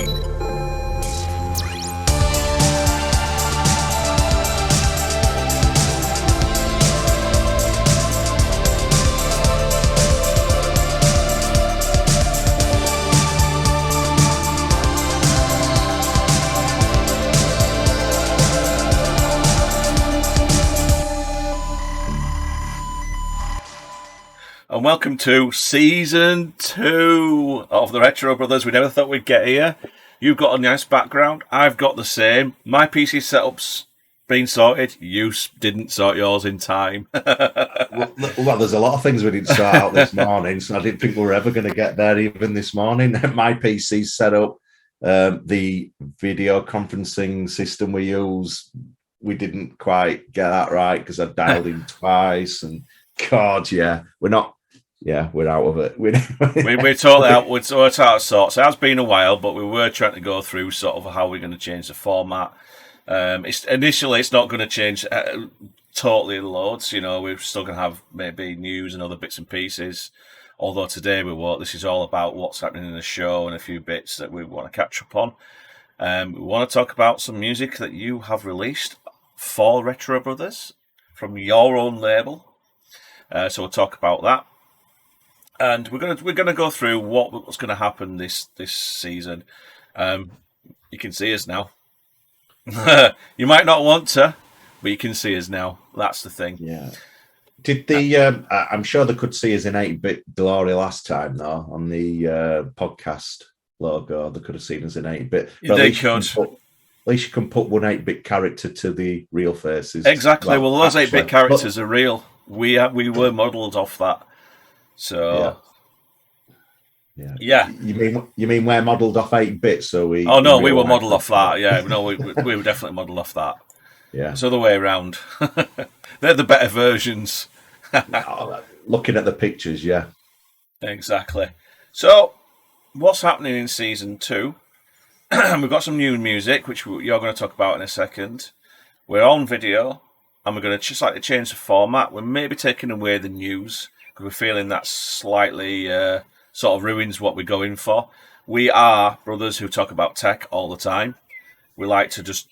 And welcome to Season 2 of the Retro Brothers. We never thought we'd get here. You've got a nice background. I've got the same. My PC setup's been sorted. You didn't sort yours in time. well, there's a lot of things we didn't sort out this morning, so I didn't think we were ever going to get there even this morning. My PC's set up. The video conferencing system we use, we didn't quite get that right because I dialed in twice. And God, we're out of it. We're totally out. We're out of sorts. It has been a while, but we were trying to go through sort of how we're going to change the format. It's not going to change totally loads. You know, we're still going to have maybe news and other bits and pieces. Although today we won't. This is all about what's happening in the show and a few bits that we want to catch up on. We want to talk about some music that you have released for Retro Brothers from your own label. So we'll talk about that. And we're gonna go through what's going to happen this season. You can see us now. You might not want to, but you can see us now. That's the thing. Yeah. Did I'm sure they could see us in 8-bit glory last time, though, on the podcast logo. They could have seen us in 8-bit. They could. At least you can put one 8-bit character to the real faces. Exactly. Well, those 8-bit characters are real. We were modelled off that. So, yeah. You mean we're modelled off 8-bit? So we. Oh no, we were modelled off that. Yeah, no, we were definitely modelled off that. Yeah, it's the other way around. They're the better versions. Looking at the pictures, yeah, exactly. So, what's happening in Season 2? We've got some new music, which you're going to talk about in a second. We're on video, and we're going to just like change the format. We're maybe taking away the news, because we're feeling that slightly sort of ruins what we're going for. We are brothers who talk about tech all the time. We like to just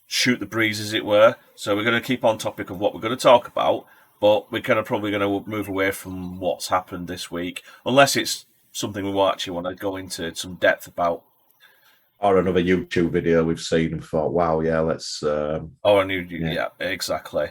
shoot the breeze, as it were. So we're going to keep on topic of what we're going to talk about, but we're probably going to move away from what's happened this week, unless it's something we actually want to go into some depth about. Or another YouTube video we've seen and thought, wow, yeah, let's... yeah, exactly.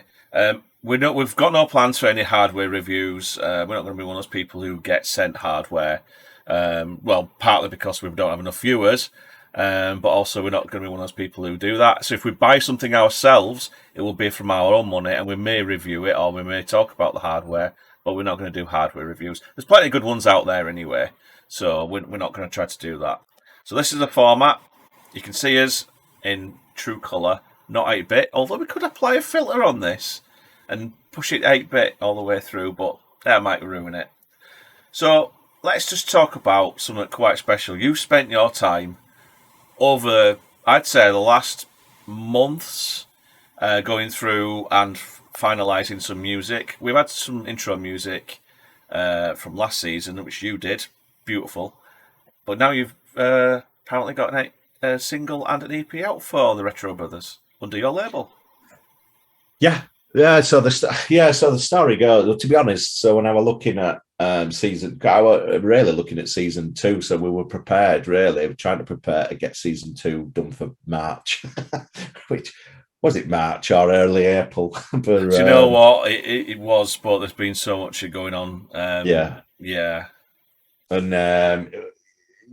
We've got no plans for any hardware reviews. We're not going to be one of those people who get sent hardware. Well, partly because we don't have enough viewers, but also we're not going to be one of those people who do that. So if we buy something ourselves, it will be from our own money, and we may review it or we may talk about the hardware, but we're not going to do hardware reviews. There's plenty of good ones out there anyway, so we're not going to try to do that. So this is the format. You can see us in true colour, not 8-bit, although we could apply a filter on this and push it 8-bit all the way through, but that might ruin it. So let's just talk about something quite special. You spent your time over, I'd say, the last months going through and finalising some music. We've had some intro music from last season, which you did. Beautiful. But now you've apparently got a single and an EP out for the Retro Brothers under your label. Yeah. So the story goes. To be honest, so when I was looking at I was really looking at Season 2, so we were prepared. Really, we were trying to prepare to get Season 2 done for March, which was it March or early April? But, do you know what it was? But there's been so much going on. Yeah. And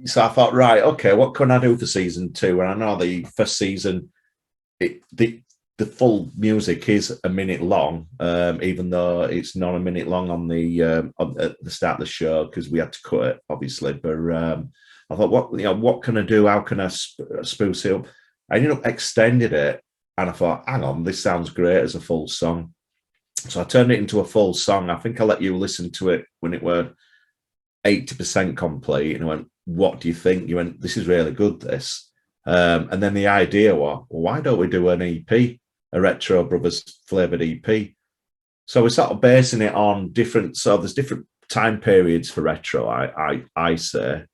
so I thought, right, okay, what can I do for Season 2? And I know the first season, the full music is a minute long, even though it's not a minute long at the start of the show because we had to cut it, obviously. But I thought, what can I do? How can I spruce it up? I ended up extending it, and I thought, hang on, this sounds great as a full song. So I turned it into a full song. I think I let you listen to it when it were 80% complete, and I went, what do you think? You went, this is really good, this. And then the idea was, well, why don't we do an EP, a Retro Brothers flavoured EP? So we're sort of basing it on different, so there's different time periods for retro, I say.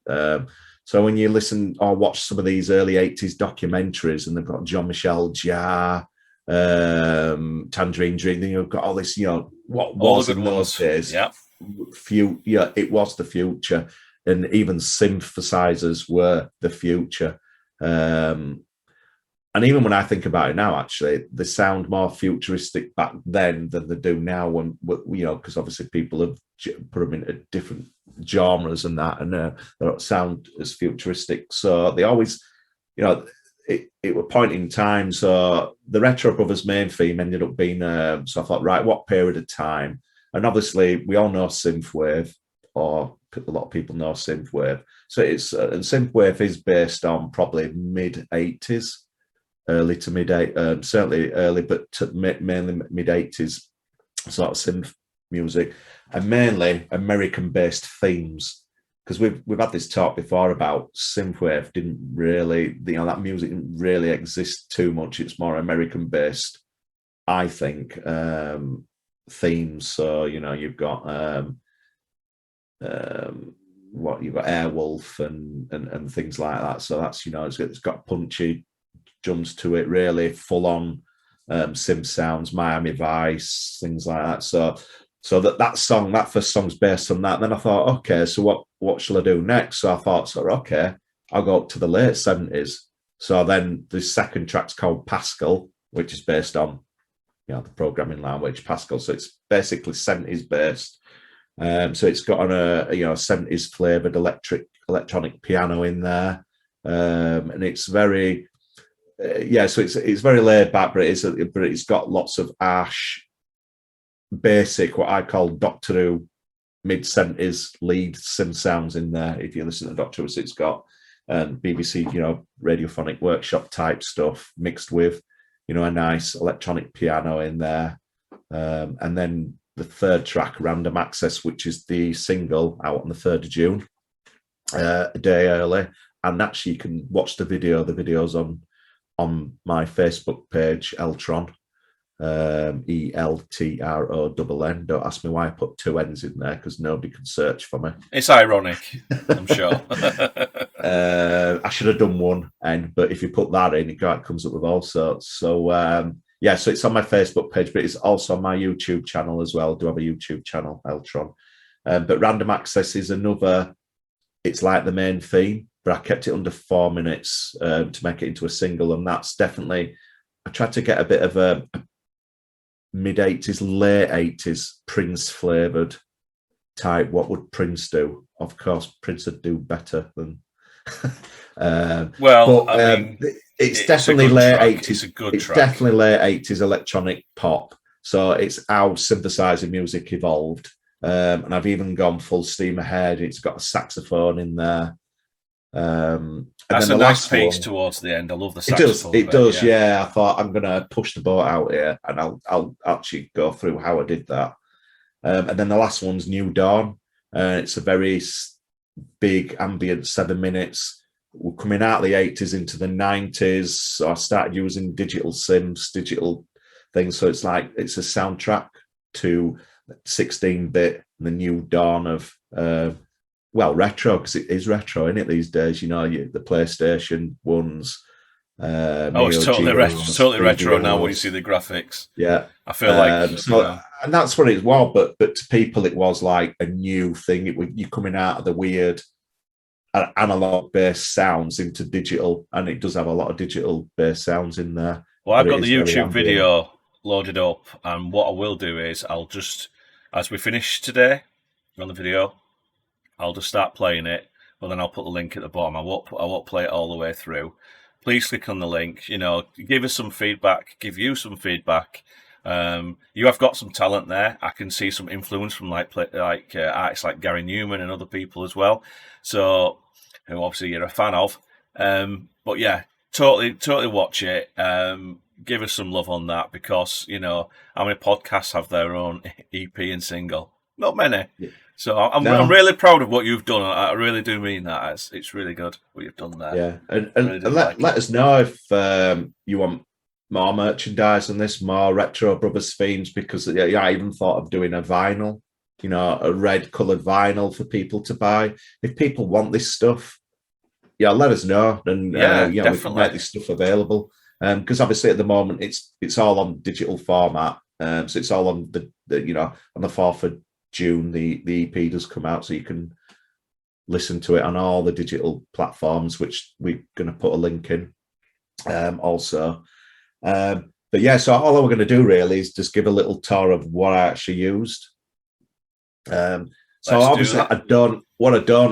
So when you listen or watch some of these early 80s documentaries, and they've got Jean-Michel Jarre, Tangerine Dream, then you've got all this, what was in those days. Yeah. It was the future. And even synthesizers were the future. And even when I think about it now, actually, they sound more futuristic back then than they do now. When because obviously people have put them into different genres and that, and they don't sound as futuristic. So they always, it were point in time. So the Retro Brothers main theme ended up being. So I thought, right, what period of time? And obviously, we all know synthwave, or a lot of people know synthwave. So it's and synthwave is based on probably mid-80s. Early to mid, certainly early, but mainly mid-80s sort of synth music, and mainly American-based themes. Because we've had this talk before about synthwave didn't really, that music didn't really exist too much. It's more American-based, I think, themes. So you've got you've got Airwolf and things like that. So that's it's got punchy drums to it, really full on synth sounds, Miami Vice, things like that. So that first song's based on that. Then I thought, okay, so what shall I do next? So I thought, okay, I'll go up to the late 70s. So then the second track's called Pascal, which is based on the programming language Pascal. So it's basically 70s based. So it's got on a 70s flavored electronic piano in there, and it's very so it's very laid back, but it's got lots of harsh, basic, what I call Doctor Who mid-70s lead synth sounds in there. If you listen to Doctor Who, it's got BBC, radiophonic workshop type stuff mixed with, a nice electronic piano in there. And then the third track, Random Access, which is the single out on the 3rd of June, a day early. And actually you can watch the video. The video's on my Facebook page, Eltron, ELTRONN. Don't ask me why I put 2 N's in there, because nobody can search for me. It's ironic, I'm sure. I should have done 1 N, but if you put that in, it comes up with all sorts. So so it's on my Facebook page, but it's also on my YouTube channel as well. I do have a YouTube channel, Eltron. But Random Access is another, it's like the main theme, but I kept it under 4 minutes to make it into a single. And that's definitely, I tried to get a bit of a mid-80s, late 80s Prince flavoured type. What would Prince do? Of course, Prince would do better than... it's definitely late 80s. It's a good it's track. Definitely late 80s electronic pop. So it's how synthesizer music evolved. And I've even gone full steam ahead. It's got a saxophone in there. That's a nice piece towards the end. I love the saxophone. It does. Yeah. I thought I'm going to push the boat out here, and I'll actually go through how I did that. And then the last one's New Dawn. It's a very big ambient 7 minutes. We're coming out of the 80s into the 90s. So I started using digital synths, digital things. So it's like it's a soundtrack to 16-bit, the new dawn of retro, because it is retro, isn't it, these days? The PlayStation ones. It's totally retro now when you see the graphics. Yeah, I feel like and that's what it was. But to people, it was like a new thing. You're coming out of the weird analog-based sounds into digital, and it does have a lot of digital-based sounds in there. Well, I've got the YouTube video loaded up, and what I will do is I'll just, as we finish today on the video, I'll just start playing it, but then I'll put the link at the bottom. I won't play it all the way through. Please click on the link. Give us some feedback. Give you some feedback. You have got some talent there. I can see some influence from artists like Gary Newman and other people as well. So, who obviously you're a fan of. But yeah, totally watch it. Give us some love on that, because how many podcasts have their own EP and single? Not many. Yeah. So I'm really proud of what you've done. I really do mean that. It's really good what you've done there. Yeah, and really let us know if you want more merchandise on this, more Retro Brothers themes, because I even thought of doing a vinyl, a red coloured vinyl for people to buy. If people want this stuff, let us know, and we can make this stuff available. Because obviously at the moment it's all on digital format, so it's all on the on the 4th of June the EP does come out, so you can listen to it on all the digital platforms, which we're going to put a link in also. But yeah, so all we're going to do really is just give a little tour of what I actually used. So obviously I don't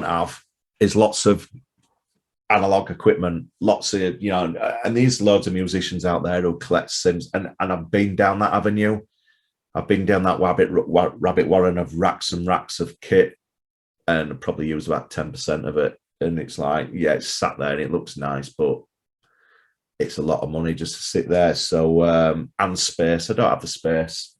have is lots of analog equipment, lots of, and there's loads of musicians out there who collect sims, and I've been down that avenue. I've been down that rabbit warren of racks and racks of kit, and probably use about 10% of it. And it's like, yeah, it's sat there and it looks nice, but it's a lot of money just to sit there. So, and space, I don't have the space.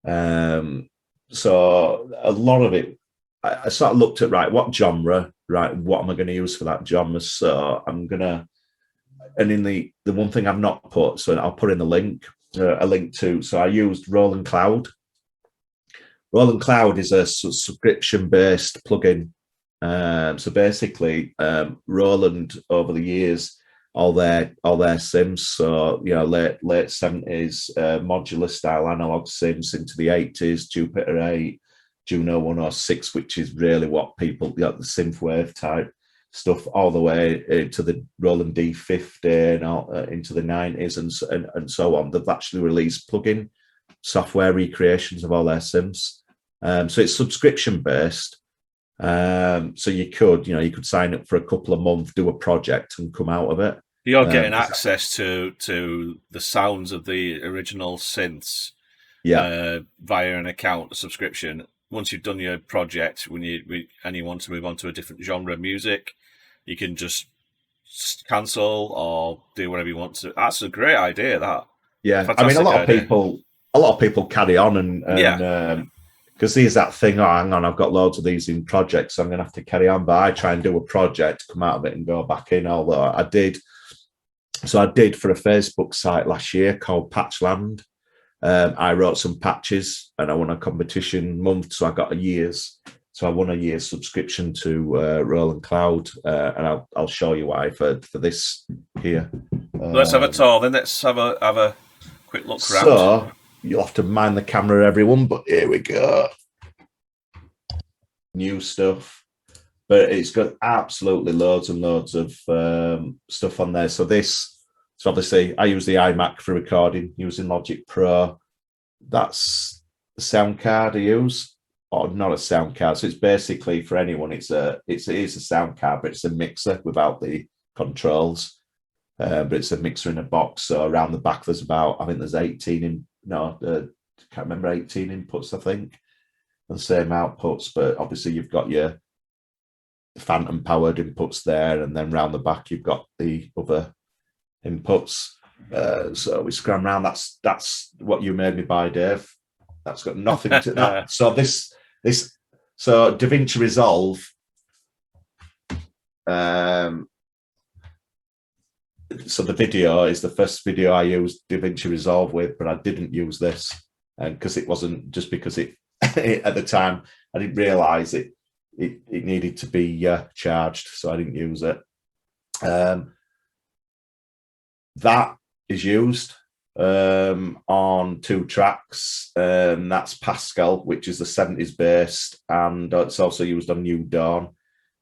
So a lot of it, I sort of looked at, right, what genre, right, what am I going to use for that genre? So I'm going to, and in the one thing I've not put, so I'll put in the link, a link to, so I used Roland Cloud. Roland Cloud is a subscription-based plugin. So basically, Roland over the years, all their sims, so late 70s modular style analog sims into the 80s, Jupiter 8, Juno 106, which is really what people, the synthwave type stuff, all the way to the Roland D50 and all, into the 90s and so on. They've actually released plugin software recreations of all their sims. So it's subscription based. So you could sign up for a couple of months, do a project, and come out of it. You're getting access to the sounds of the original synths, via an account subscription. Once you've done your project, and you want to move on to a different genre of music, you can just cancel or do whatever you want to. That's a great idea. That I mean, a lot of people carry on and because there's that thing, hang on, I've got loads of these in projects, so I'm going to have to carry on. But I try and do a project, come out of it and go back in, although I did for a Facebook site last year called Patchland. I wrote some patches and I won a competition month, so I got I won a year's subscription to Roland Cloud, and I'll show you why for this here. Let's have a tour, then let's have a quick look around. So, you'll have to mind the camera, everyone, but here we go. New stuff. But it's got absolutely loads and loads of stuff on there. So obviously, I use the iMac for recording using Logic Pro. That's the sound card I use, or not a sound card. So it's basically, for anyone, it is a sound card, but it's a mixer without the controls. But it's a mixer in a box. So around the back, there's 18 can't remember, 18 inputs, I think, and the same outputs. But obviously you've got your phantom powered inputs there, and then round the back you've got the other inputs. So we scram around. That's what you made me buy, Dave. That's got nothing to that. So so DaVinci Resolve. So the video is the first video I used DaVinci Resolve with, but I didn't use this because it wasn't, just because it at the time I didn't realize it needed to be charged, so I didn't use it. That is used on 2 tracks. That's Pascal, which is the 70s based, and it's also used on New Dawn.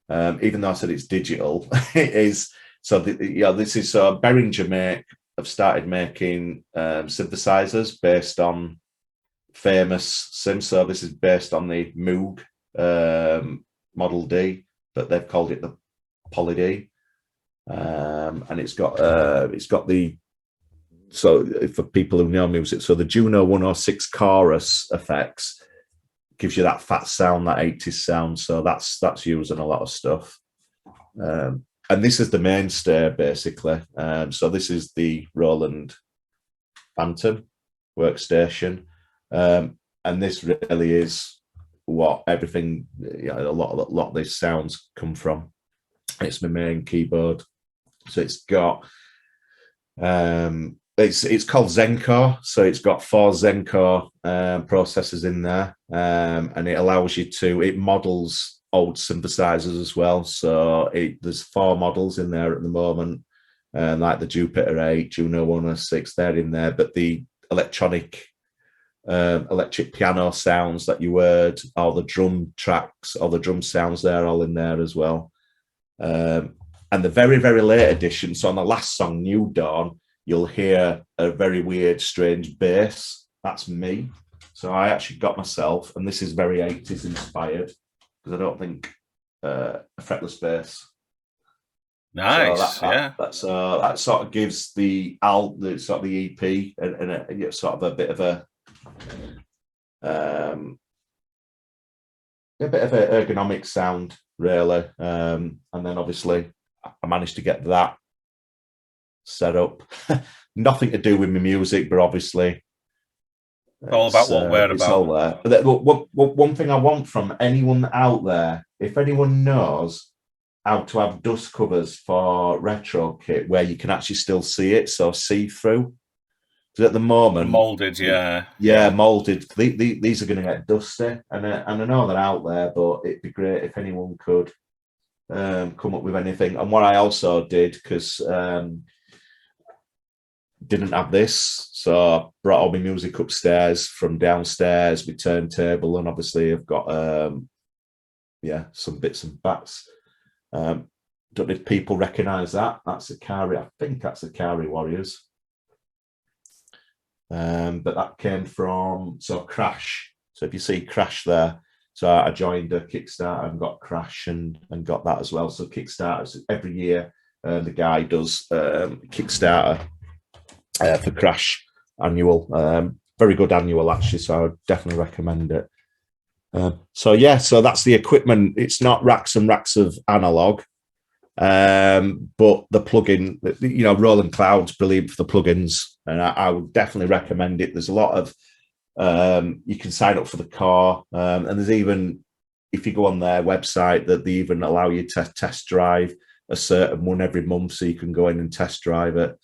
Even though I said it's digital, it is. So this is Behringer have started making synthesizers based on famous sims. So this is based on the Moog Model D, but they've called it the Poly D, and it's got the, so for people who know music, so the Juno 106 chorus effects gives you that fat sound, that 80s sound. So that's used in a lot of stuff. And this is the mainstay, basically. So this is the Roland Phantom workstation. And this really is what everything, a lot of these sounds come from. It's my main keyboard. So it's got, it's called Zencore. So it's got 4 Zencore processors in there. And it allows you to, it models old synthesizers as well. So there's 4 models in there at the moment, like the Jupiter 8, Juno 106, they're in there. But the electric piano sounds that you heard, all the drum tracks, all the drum sounds, they're all in there as well. And the very, very late edition, so on the last song, New Dawn, you'll hear a very weird, strange bass. That's me. So I actually got myself, and this is very 80s inspired, because I don't think a fretless bass. Nice, so that sort of gives the sort of the EP and a sort of a bit of a ergonomic sound, really. And then obviously I managed to get that set up. Nothing to do with my music, but obviously all about what we're it's about. all there. One thing I want from anyone out there, if anyone knows how to have dust covers for retro kit where you can actually still see it, so see through. Because at the moment, molded, molded. These are going to get dusty, and I know they're out there, but it'd be great if anyone could come up with anything. And what I also did, because didn't have this, so I brought all my music upstairs from downstairs, my turntable, and obviously I've got some bits and bats. Don't know if people recognise that. That's Akari. I think that's Akari Warriors. But that came from Crash. So if you see Crash there, so I joined a Kickstarter and got Crash and got that as well. So Kickstarters every year, the guy does Kickstarter for Crash annual. Very good annual actually. So I would definitely recommend it. So that's the equipment. It's not racks and racks of analog, but the plugin, Roland Cloud's brilliant for the plugins, and I would definitely recommend it. There's a lot of you can sign up for the car, and there's even, if you go on their website, that they even allow you to test drive a certain one every month, so you can go in and test drive it.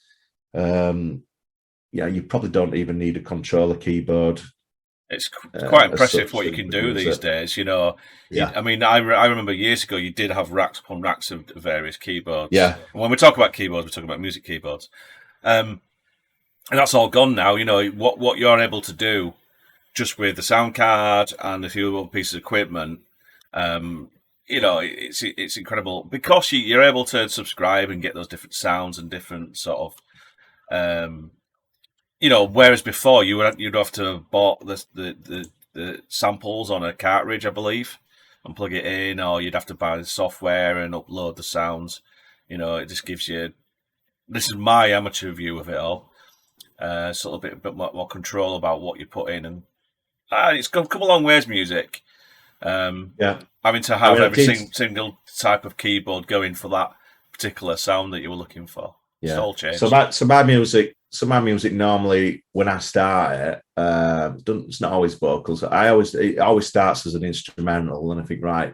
You probably don't even need a controller keyboard. It's quite impressive what you can do these days, I mean, I remember years ago you did have racks upon racks of various keyboards. Yeah. And when we talk about keyboards, we're talking about music keyboards. And that's all gone now. What you're able to do just with the sound card and a few other pieces of equipment, it's incredible, because you're able to subscribe and get those different sounds and different sort of whereas before you'd have to have bought the samples on a cartridge, I believe, and plug it in, or you'd have to buy the software and upload the sounds. It just gives you. This is my amateur view of it all. Sort of a bit more control about what you put in, and it's come a long ways. Music, having to have every single type of keyboard going for that particular sound that you were looking for. Yeah. It's all changed. So my music normally, when I start it, it's not always vocals. It always starts as an instrumental, and I think, right,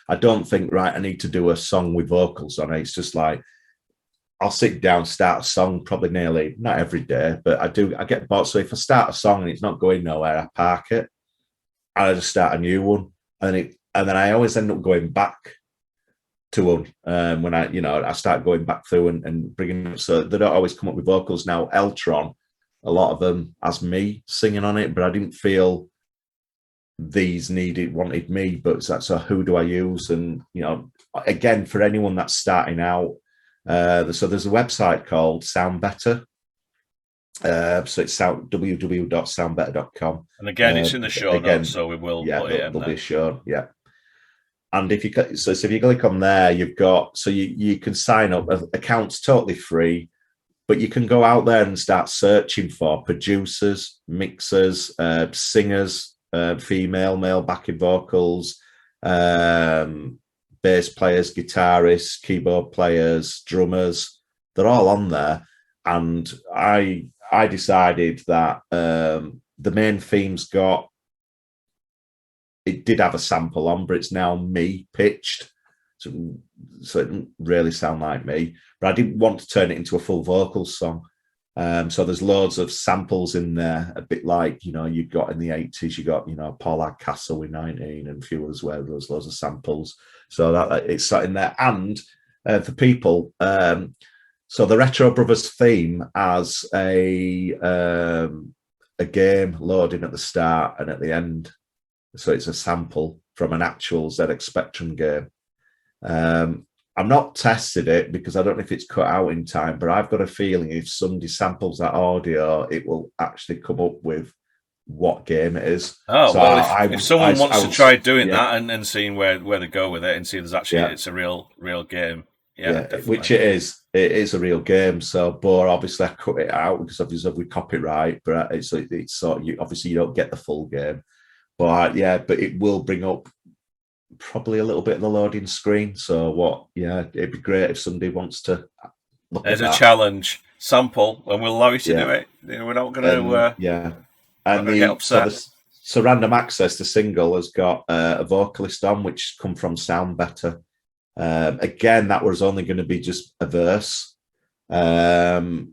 I don't think, right, I need to do a song with vocals on it. It's just like, I'll sit down, start a song, probably nearly, not every day, but I get bored. So if I start a song and it's not going nowhere, I park it and I just start a new one. And then I always end up going back to one when I start going back through and bringing it. So they don't always come up with vocals. Now, Eltron, a lot of them has me singing on it, but I didn't feel these wanted me. But so who do I use? And, again, for anyone that's starting out, so there's a website called SoundBetter. So it's www.soundbetter.com. And again, it's in the show notes, so we will put it in there'll be a show, And if you click on there, you've got, so you can sign up. Account's totally free, but you can go out there and start searching for producers, mixers, singers, female, male backing vocals, bass players, guitarists, keyboard players, drummers. They're all on there. And I decided that the main theme's it did have a sample on, but it's now me pitched. So it didn't really sound like me. But I didn't want to turn it into a full vocal song. So there's loads of samples in there, a bit like, you know, you've got in the 80s, you got, you know, Paul Castle with 19 and a few others where there's loads of samples. So that it's sat in there. And for people, so the Retro Brothers theme has a game loading at the start and at the end. So it's a sample from an actual ZX Spectrum game. I've not tested it because I don't know if it's cut out in time, but I've got a feeling if somebody samples that audio, it will actually come up with what game it is. Oh, so well, if someone wants to try doing that and seeing where they go with it and see if there's actually it's a real game. Yeah, which it is. It is a real game. So, but obviously I cut it out because obviously we copyright, but it's sort of, obviously you don't get the full game. But but it will bring up probably a little bit of the loading screen. So it'd be great if somebody wants to look at that. There's a challenge sample, and we'll allow you to do it. We're not going to and get upset. So Random Access, the single, has got a vocalist on, which come from SoundBetter. Again, that was only going to be just a verse. And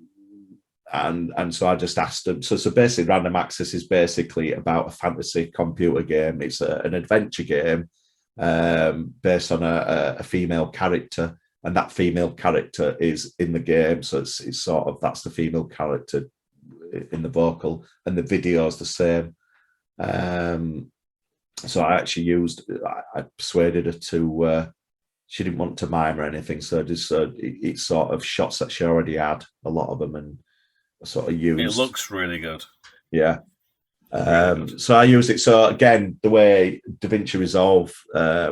so I just asked them. So basically, Random Access is basically about a fantasy computer game. It's an adventure game based on a female character, and that female character is in the game. So it's sort of, that's the female character in the vocal, and the video is the same. So I actually I persuaded her to. She didn't want to mime or anything, so just it's sort of shots that she already had, a lot of them, and sort of used. It looks really good. Yeah. So I used it. So again, the way DaVinci Resolve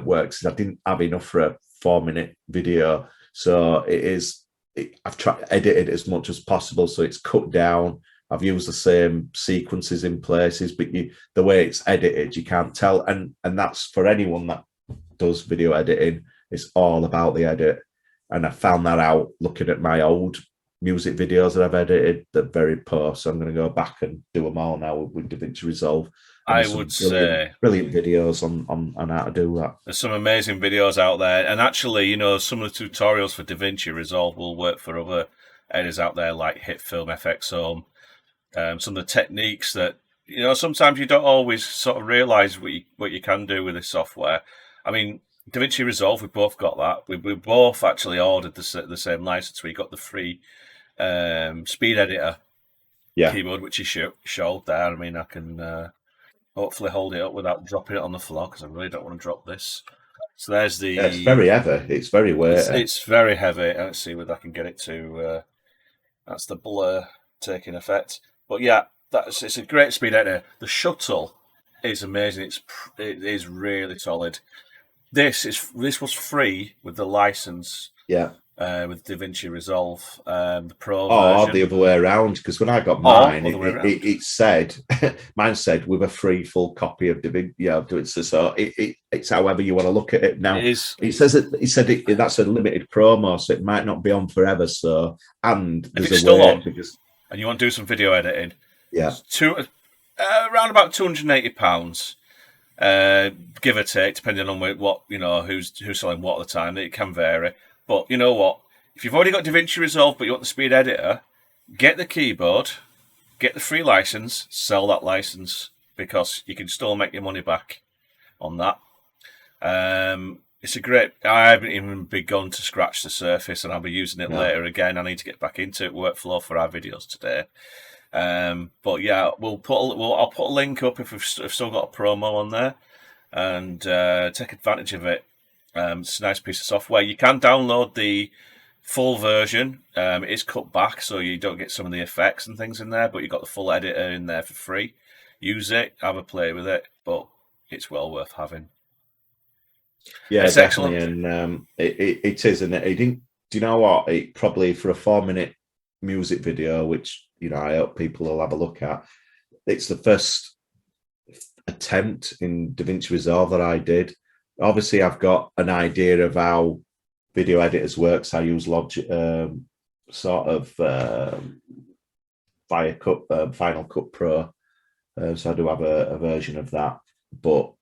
works is I didn't have enough for a 4-minute video, so I've tried to edit it as much as possible, so it's cut down. I've used the same sequences in places, but the way it's edited, you can't tell, and that's for anyone that does video editing. It's all about the edit, and I found that out looking at my old music videos that I've edited. They're very poor, so I'm going to go back and do them all now with DaVinci Resolve. I would say brilliant videos on how to do that. There's some amazing videos out there, and actually, you know, some of the tutorials for DaVinci Resolve will work for other editors out there, like HitFilm, FX Home. Some of the techniques that, you know, sometimes you don't always sort of realize what you can do with this software. I mean, DaVinci Resolve, we both got that. We both actually ordered the same license. We got the free speed editor keyboard, which you showed there. I mean, I can hopefully hold it up without dropping it on the floor, because I really don't want to drop this. So there's the... it's very heavy. It's very weighty. It's very heavy. Let's see whether I can get it to... that's the blur taking effect. But yeah, it's a great speed editor. The shuttle is amazing. It is really solid. This was free with the license. Yeah. With DaVinci Resolve, the Pro version. The other way around, because when I got mine, it said, mine said with a free full copy of DaVinci. So it's however you want to look at it. Now it said that's a limited promo, so it might not be on forever. So and there's a still way on, and you want to do some video editing, around about £280. Give or take, depending on what, you know, who's selling what at the time. It can vary, but you know what? If you've already got DaVinci Resolve but you want the speed editor, get the keyboard, get the free license, sell that license, because you can still make your money back on that. It's a great... I haven't even begun to scratch the surface, and I'll be using it later again. I need to get back into workflow for our videos today. But yeah, I'll put a link up if we've still got a promo on there, and take advantage of it. It's a nice piece of software. You can download the full version. It is cut back, so you don't get some of the effects and things in there, but you've got the full editor in there for free. Use it, have a play with it, but it's well worth having. Yeah, it's definitely, excellent. And it is, and it didn't. Do you know what? It probably for a 4-minute music video, which, you know, I hope people will have a look at. It's the first attempt in DaVinci Resolve that I did. Obviously, I've got an idea of how video editors works. I use Logic, Final Cut Pro, so I do have a version of that. But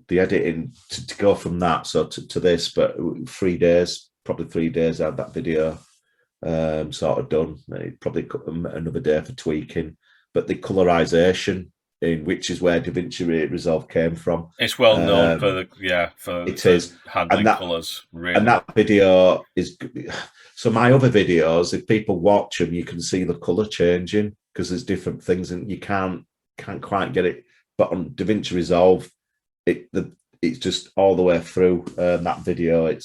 the editing to go from that to this, but 3 days, probably 3 days, I had that video sort of done. It probably another day for tweaking, but the colorization, in which is where DaVinci Resolve came from. It's well known for it is handling colours. Really, and that video is. So my other videos, if people watch them, you can see the color changing because there's different things, and you can't quite get it. But on DaVinci Resolve, it's just all the way through that video. It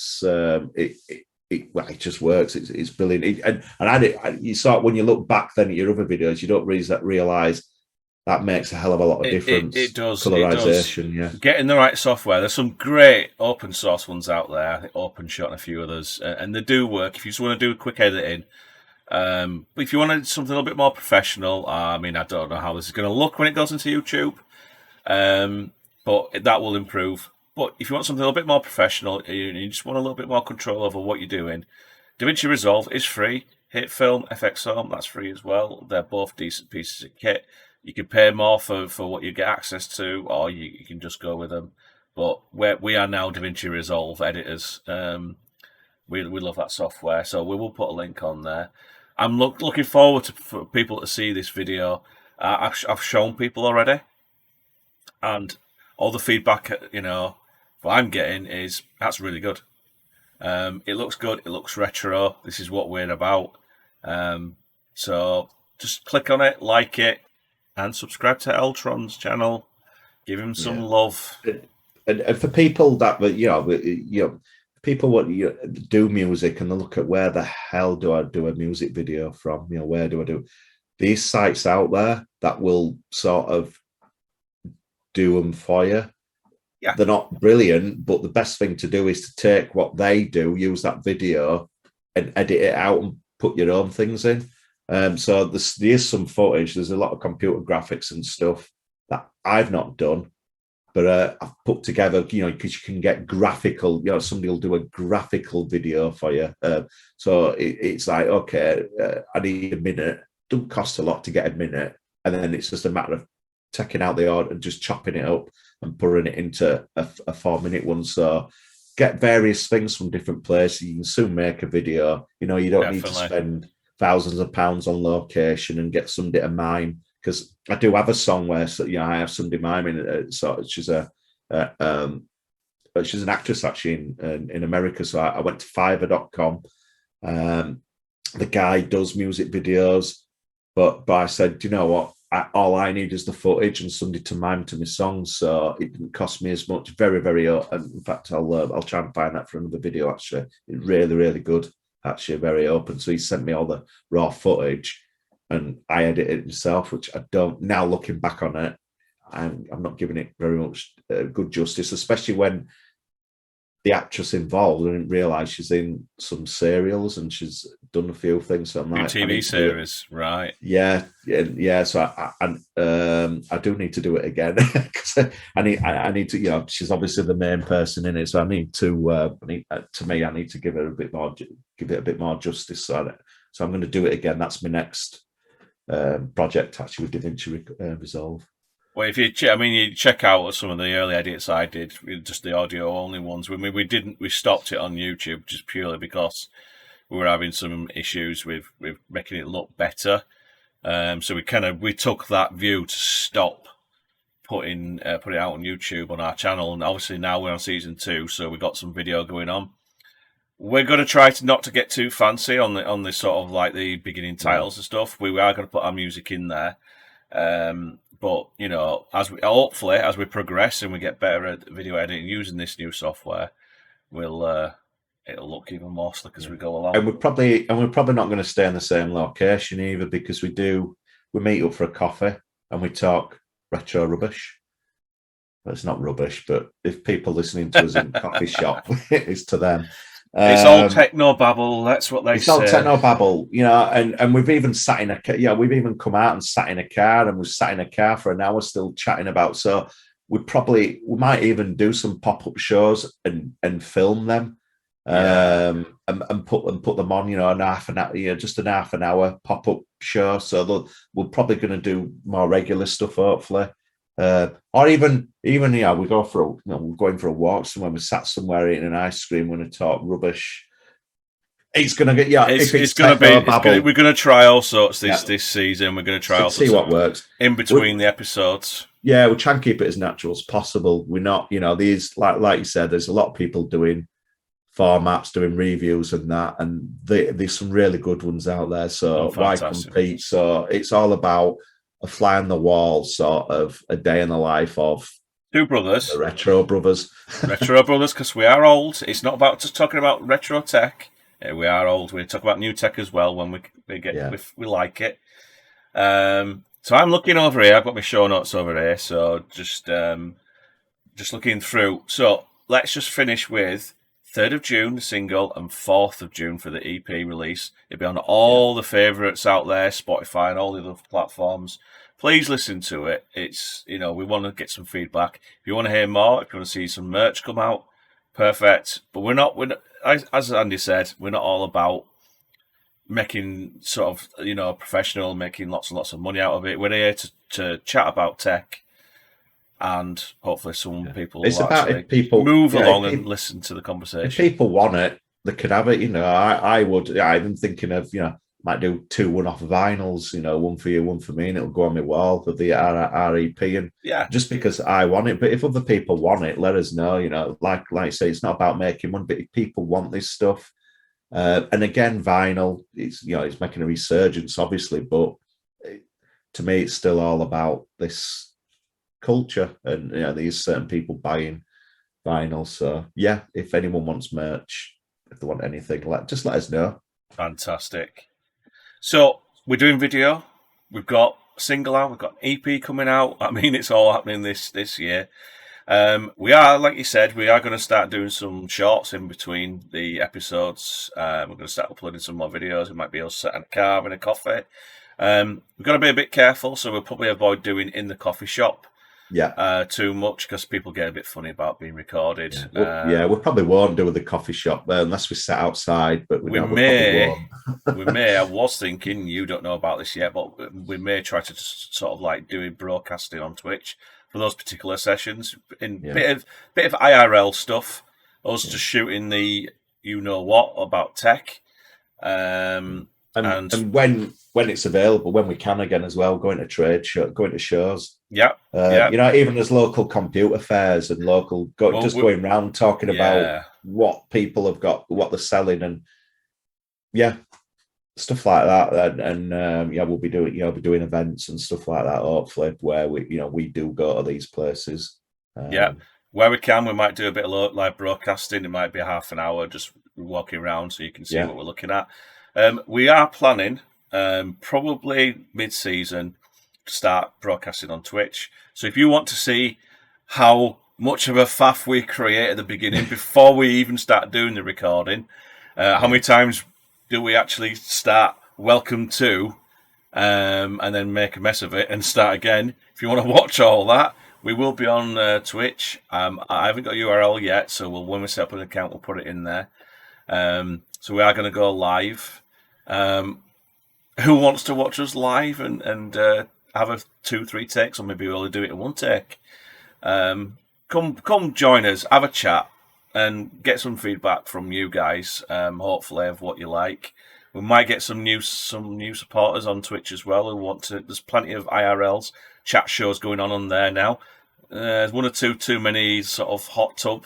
just works. It's brilliant. You saw it when you look back then at your other videos. You don't realize that makes a hell of a lot of difference. It does. Colorization, yeah. Getting the right software. There's some great open source ones out there. I think OpenShot and a few others, and they do work. If you just want to do quick editing, but if you want something a little bit more professional, I mean, I don't know how this is going to look when it goes into YouTube, but that will improve. But if you want something a little bit more professional, you just want a little bit more control over what you're doing, DaVinci Resolve is free. HitFilm, FX Home, that's free as well. They're both decent pieces of kit. You can pay more for what you get access to, or you can just go with them. But we are now DaVinci Resolve editors. We love that software, so we will put a link on there. I'm looking forward for people to see this video. I've shown people already, and all the feedback what I'm getting is that's really good. It looks good. It looks retro. This is what we're about. So just click on it, like it, and subscribe to Eltron's channel. Give him some love. And for people that people want do music and they look at where the hell do I do a music video from? Where do I do these sites out there that will sort of do them for you? Yeah, they're not brilliant, but the best thing to do is to take what they do, use that video, and edit it out and put your own things in. So there's some footage. There's a lot of computer graphics and stuff that I've not done, but I've put together. Because you can get graphical. Somebody will do a graphical video for you. So it's like, okay, I need a minute. Doesn't cost a lot to get a minute, and then it's just a matter of taking out the audio and just chopping it up and putting it into a 4-minute one. So get various things from different places. You can soon make a video. You don't need to spend thousands of pounds on location and get somebody to mime, because I do have a song where I have somebody miming. She's an actress actually in America. So I went to Fiverr.com. The guy does music videos, but I said, do you know what? All I need is the footage and somebody to mime to my songs, so it didn't cost me as much. Very, very. In fact, I'll try and find that for another video. Actually, it's really, really good. Actually, very open. So he sent me all the raw footage, and I edit it myself, which I don't. Now looking back on it, I'm not giving it very much good justice, especially when the actress involved. I didn't realise she's in some serials and she's done a few things. So I'm like, TV series, right? Yeah. So I do need to do it again because I need to. She's obviously the main person in it, so I need to. I need to give it a bit more justice. So I'm going to do it again. That's my next project, actually, with DaVinci Resolve. Well, if you check out some of the early edits I did, just the audio only ones. We stopped it on YouTube just purely because we were having some issues with making it look better. So we took that view to stop put it out on YouTube on our channel, and obviously now we're on season 2, so we've got some video going on. We're going to try not to get too fancy on the sort of like the beginning titles and stuff. We are going to put our music in there. But hopefully as we progress and we get better at video editing using this new software, it'll look even more slick as we go along. And we're probably not going to stay in the same location either, because we meet up for a coffee and we talk retro rubbish. Well, it's not rubbish, but if people listening to us in a coffee shop, it's to them. It's all techno babble. That's what they say. It's all techno babble, and we've even sat in a car. We've even come out and sat in a car, and we've sat in a car for an hour still chatting about. So we might even do some pop-up shows and film them, and put them on. An half an hour, just an half an hour pop-up show. So we're probably going to do more regular stuff, hopefully. Or even we're going for a walk somewhere. We sat somewhere eating an ice cream, going to talk rubbish. It's going to get It's going to be. We're going to try all sorts this season. We're going to try all sorts. See what works in between the episodes. Yeah, we'll try and keep it as natural as possible. We're not, these like you said, there's a lot of people doing formats, doing reviews and that, and there's some really good ones out there. So why compete? So it's all about a fly on the wall, sort of a day in the life of two brothers, the Retro Brothers. Retro Brothers, because we are old. It's not about just talking about retro tech. Yeah, we are old. We talk about new tech as well when we like it. So I'm looking over here. I've got my show notes over here. So just looking through. So let's just finish with 3rd of June, the single, and 4th of June for the EP release. It'll be on all the favourites out there, Spotify and all the other platforms. Please listen to it. It's, we want to get some feedback. If you want to hear more, if you want to see some merch come out, perfect. But we're not, as Andy said, we're not all about making sort of, professional, making lots and lots of money out of it. We're here to chat about tech, and hopefully some people will actually move along and listen to the conversation. If people want it, they can have it. I would. I'm thinking of, might do 2 one-off vinyls, one for you, one for me, and it'll go on my wall for the REP. And just because I want it, but if other people want it, let us know. Like I say, it's not about making money, but if people want this stuff, and again, vinyl, it's making a resurgence, obviously, but to me, it's still all about this culture, and these certain people buying vinyl. So if anyone wants merch, if they want anything, just let us know. Fantastic. So we're doing video. We've got a single out. We've got an EP coming out. I mean, it's all happening this year. We are, like you said, we are going to start doing some shorts in between the episodes. We're going to start uploading some more videos. It might be us sat in a car having a coffee. We've got to be a bit careful, so we'll probably avoid doing in the coffee shop too much, because people get a bit funny about being recorded. We probably won't do the coffee shop unless we sit outside, but we may. I was thinking, you don't know about this yet, but we may try to just sort of like do broadcasting on Twitch for those particular sessions, in bit of IRL stuff, us just shooting the what about tech, and when it's available, when we can again as well, going to trade show, going to shows. Even as local computer fairs and going around talking about what people have got, what they're selling, and stuff like that. And we'll be doing events and stuff like that, hopefully, where we do go to these places. Where we can, we might do a bit of live broadcasting. It might be half an hour just walking around so you can see what we're looking at. We are planning probably mid-season to start broadcasting on Twitch. So if you want to see how much of a faff we create at the beginning before we even start doing the recording, how many times do we actually start welcome to and then make a mess of it and start again? If you want to watch all that, we will be on Twitch. I haven't got a URL yet, so when we set up an account, we'll put it in there. So we are going to go live. Who wants to watch us live and have a 2-3 takes, or maybe we'll do it in one take? Come join us, have a chat, and get some feedback from you guys. Hopefully, of what you like. We might get some new supporters on Twitch as well who want to. There's plenty of IRLs, chat shows going on there now. There's one or two too many sort of hot tub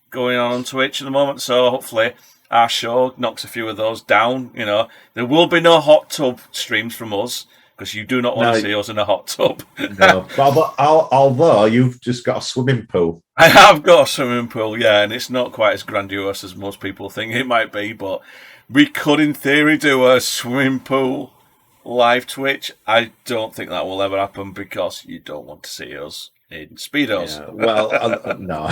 going on Twitch at the moment, so hopefully our show knocks a few of those down. There will be no hot tub streams from us, because you do not want to see us in a hot tub. No, although you've just got a swimming pool. I have got a swimming pool, and it's not quite as grandiose as most people think it might be, but we could, in theory, do a swimming pool live Twitch. I don't think that will ever happen, because you don't want to see us in Speedos. No,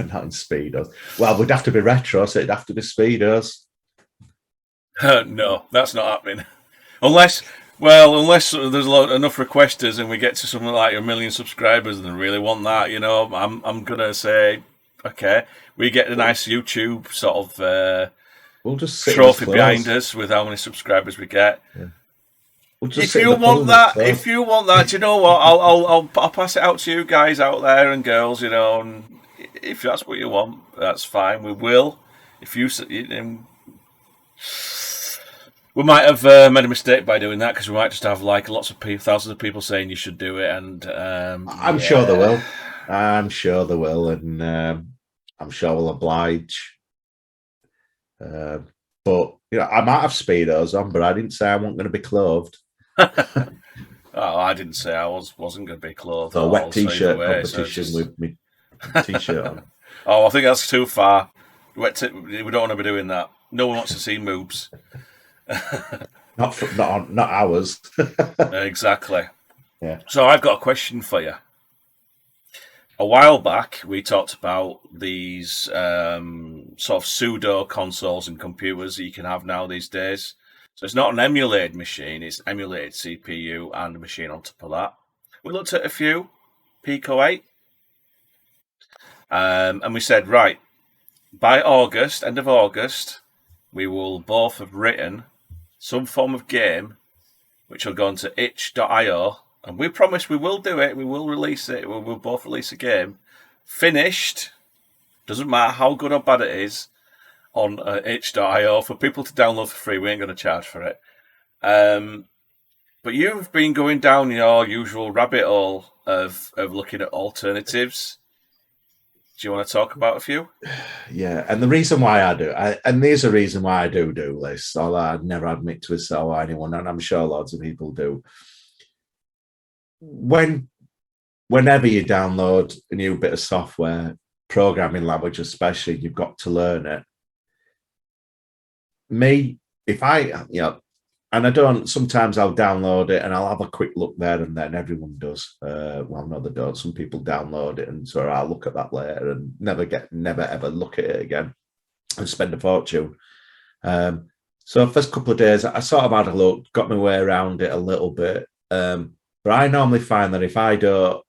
not in Speedos. Well, we'd have to be retro, so it'd have to be Speedos. No, that's not happening. Unless there's enough requesters and we get to something like 1 million subscribers and they really want that, I'm gonna say, okay, we get a nice YouTube sort of we'll just trophy behind us with how many subscribers we get. Yeah. If you want that, do you know what? I'll pass it out to you guys out there and girls, and if that's what you want, that's fine. We will. If you We might have made a mistake by doing that because we might just have like lots of people, thousands of people saying you should do it, and I'm sure they will. I'm sure they will, and I'm sure we'll oblige. But I might have speedos on, but I didn't say I wasn't going to be clothed. Oh, I didn't say I wasn't going to be clothed. So a wet t-shirt competition with me t-shirt on. Oh, I think that's too far. We don't want to be doing that. No one wants to see moobs. not ours. Exactly. Yeah. So I've got a question for you. A while back, we talked about these sort of pseudo consoles and computers that you can have now these days. So it's not an emulated machine; it's emulated CPU and a machine on top of that. We looked at a few, Pico 8, and we said, right, by August, end of August, we will both have written some form of game which will go onto itch.io, and we promise we will do it. We will release it. We'll both release a game finished. Doesn't matter how good or bad it is. On itch.io for people to download for free. We ain't going to charge for it. But you've been going down your usual rabbit hole of looking at alternatives. Do you want to talk about a few? Yeah, and the reason why I do, and there's a reason why I do this, although I'd never admit to it or anyone, and I'm sure lots of people do. Whenever you download a new bit of software, programming language especially, you've got to learn it. If I, and I don't, sometimes I'll download it and I'll have a quick look there and then. Everyone does. Well, no, they don't. Some people download it and so I'll look at that later and never ever look at it again and spend a fortune. So first couple of days, I sort of had a look, got my way around it a little bit. But I normally find that if I don't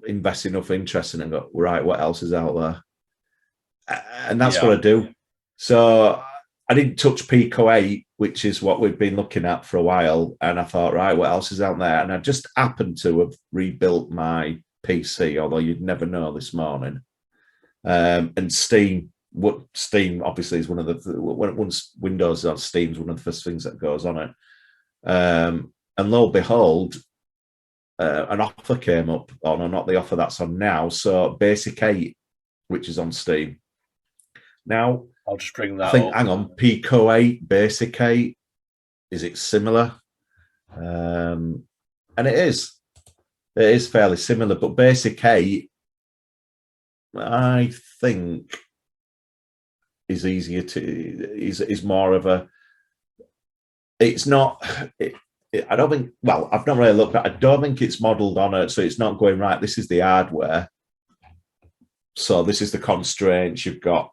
invest enough interest in it and go, right, what else is out there? And that's what I do. So I didn't touch Pico 8, which is what we've been looking at for a while. And I thought, right, what else is out there? And I just happened to have rebuilt my PC, although you'd never know this morning. And Steam obviously is one of once Windows is on, Steam's one of the first things that goes on it. And lo and behold, an offer came up. Oh no, not the offer that's on now. So Basic 8, which is on Steam. Now, I'll just bring that up. Hang on, Pico 8, Basic 8, is it similar? And it is. It is fairly similar, but Basic 8, I think, is easier to, is more of a, it's not, I don't think, well, I've not really looked at it. I don't think it's modelled on it, so it's not going, right, this is the hardware. So this is the constraints. You've got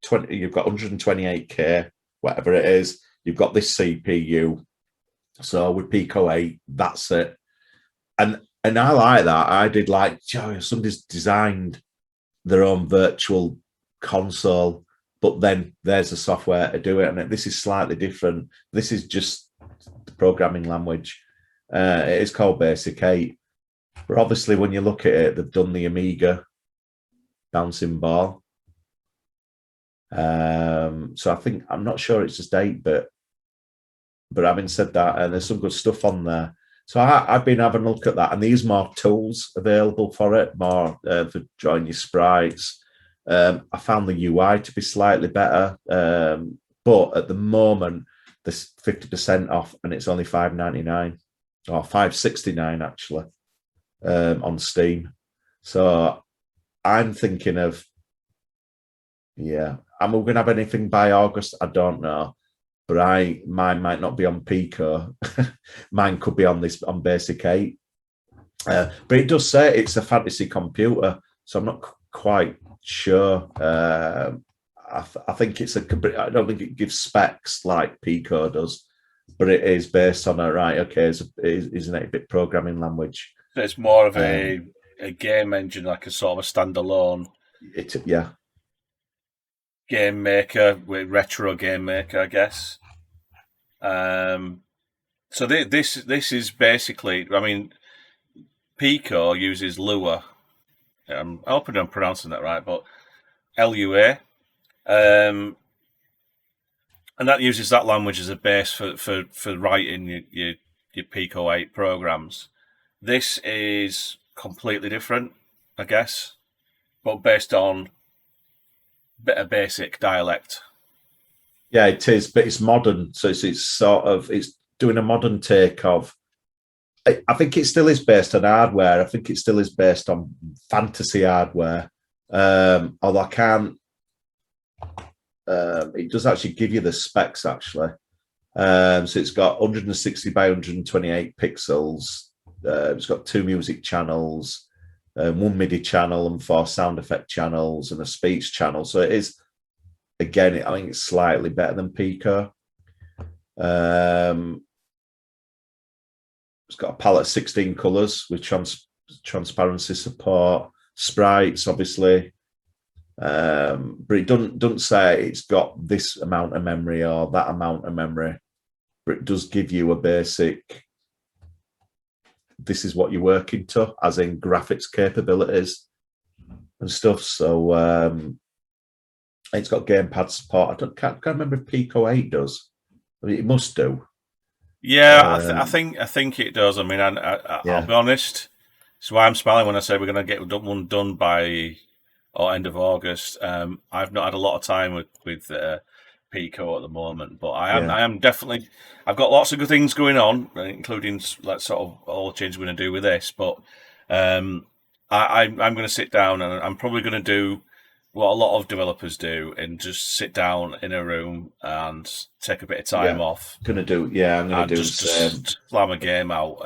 128K, whatever it is. You've got this CPU. So with Pico 8, that's it. And I like that. I did like, somebody's designed their own virtual console, but then there's the software to do it. And this is slightly different. This is just the programming language. It is called Basic 8. But obviously, when you look at it, they've done the Amiga bouncing ball. So I think, I'm not sure it's just 8-bit. But having said that, there's some good stuff on there. So I've been having a look at that, and there's more tools available for it, more for drawing your sprites. I found the UI to be slightly better, but at the moment, there's 50% off, and it's only $5.99 or $5.69 actually on Steam. So I'm thinking of, am I going to have anything by August? I don't know. But mine might not be on Pico. Mine could be on Basic 8. But it does say it's a fantasy computer, so I'm not quite sure. I think it's I don't think it gives specs like Pico does, but it is based on a, right, okay, it's an 8-bit programming language. It's more of a game engine, like a sort of a standalone. Game maker, with retro game maker, I guess. So this is basically, I mean, Pico uses Lua. I hope I'm pronouncing that right, but LUA, And that uses that language as a base for writing your Pico 8 programs. This is completely different, I guess, but based on a basic dialect. Yeah, it is, but it's modern, so it's doing a modern take of. I think it still is based on hardware. I think it still is based on fantasy hardware. Although I can't. It does actually give you the specs actually. So it's got 160 by 128 pixels. It's got 2 music channels, 1 MIDI channel, and 4 sound effect channels, and a speech channel. So it is, again, I think it's slightly better than Pico. It's got a palette of 16 colours with transparency support, sprites, obviously. But it doesn't say it's got this amount of memory or that amount of memory. But it does give you a basic, this is what you're working to, as in graphics capabilities and stuff. So it's got gamepad support. Can't remember if Pico 8 does. I mean, it must do. Yeah, I think it does. I mean, I'll be honest. It's why I'm smiling when I say we're going to get one done by end of August. I've not had a lot of time with Pico at the moment, but I am definitely. I've got lots of good things going on, including like sort of all the changes we're going to do with this. But I'm going to sit down and I'm probably going to do what a lot of developers do and just sit down in a room and take a bit of time off. I'm going to do just slam a game out.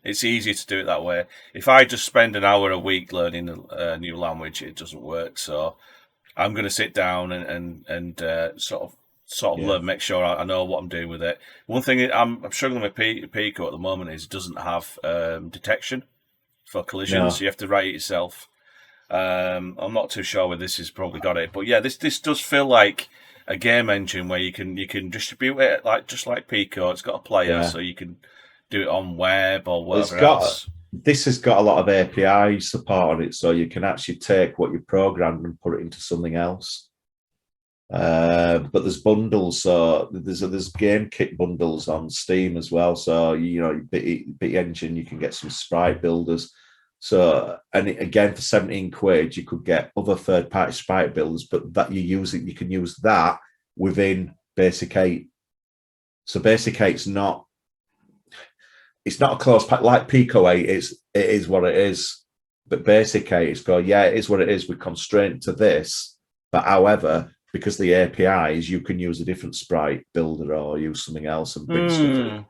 It's easier to do it that way. If I just spend an hour a week learning a new language, it doesn't work. So I'm going to sit down and sort of learn, make sure I know what I'm doing with it. One thing I'm struggling with Pico at the moment is it doesn't have detection for collisions, so you have to write it yourself. I'm not too sure whether this has probably got it, but yeah, this does feel like a game engine where you can distribute it just like Pico. It's got a player, so you can do it on web or whatever else. This has got a lot of API support on it, so you can actually take what you programmed and put it into something else. But there's bundles, so there's game kit bundles on Steam as well. So Bitwig engine, you can get some sprite builders. So, and again, for 17 quid, you could get other third-party sprite builders, but that you can use that within Basic 8. So Basic 8's not a close pack like Pico 8. It is what it is. But Basic 8 is it is what it is. We're constrained to this. But however, because the APIs, you can use a different sprite builder or use something else and bring stuff in.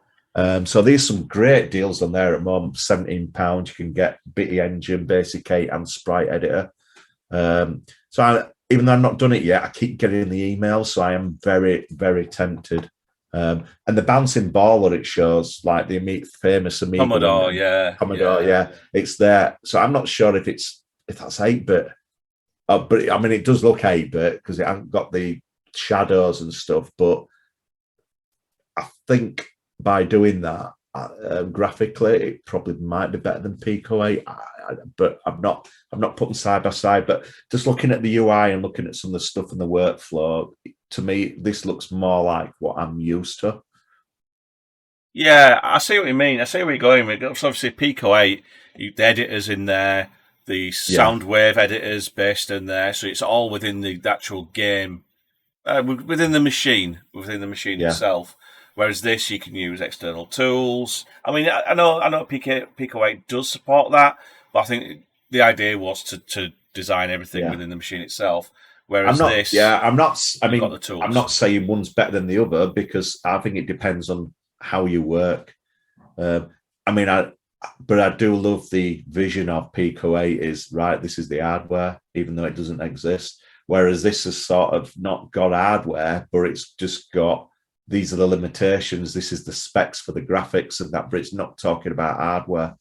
So there's some great deals on there at the moment. £17, you can get Bitty Engine, Basic 8, and Sprite Editor. Even though I've not done it yet, I keep getting the emails, so I am very, very tempted. And the bouncing ball that it shows, like the famous Amiga Commodore, it's there. So I'm not sure if that's 8-bit, but I mean it does look 8-bit because it hasn't got the shadows and stuff. But I think by doing that graphically, it probably might be better than Pico 8. But I'm not putting side by side. But just looking at the UI and looking at some of the stuff in the workflow, to me, this looks more like what I'm used to. Yeah, I see what you mean. I see where you're going with. Obviously, Pico 8, the editors in there, the Soundwave editors based in there, so it's all within the actual game, within the machine itself. Whereas this, you can use external tools. I mean, I know Pico 8 does support that, but I think the idea was to design everything within the machine itself. Whereas I'm not saying one's better than the other because I think it depends on how you work. But I do love the vision of Pico 8 is, right, this is the hardware, even though it doesn't exist. Whereas this has sort of not got hardware, but it's just got, these are the limitations, this is the specs for the graphics and that, but it's not talking about hardware.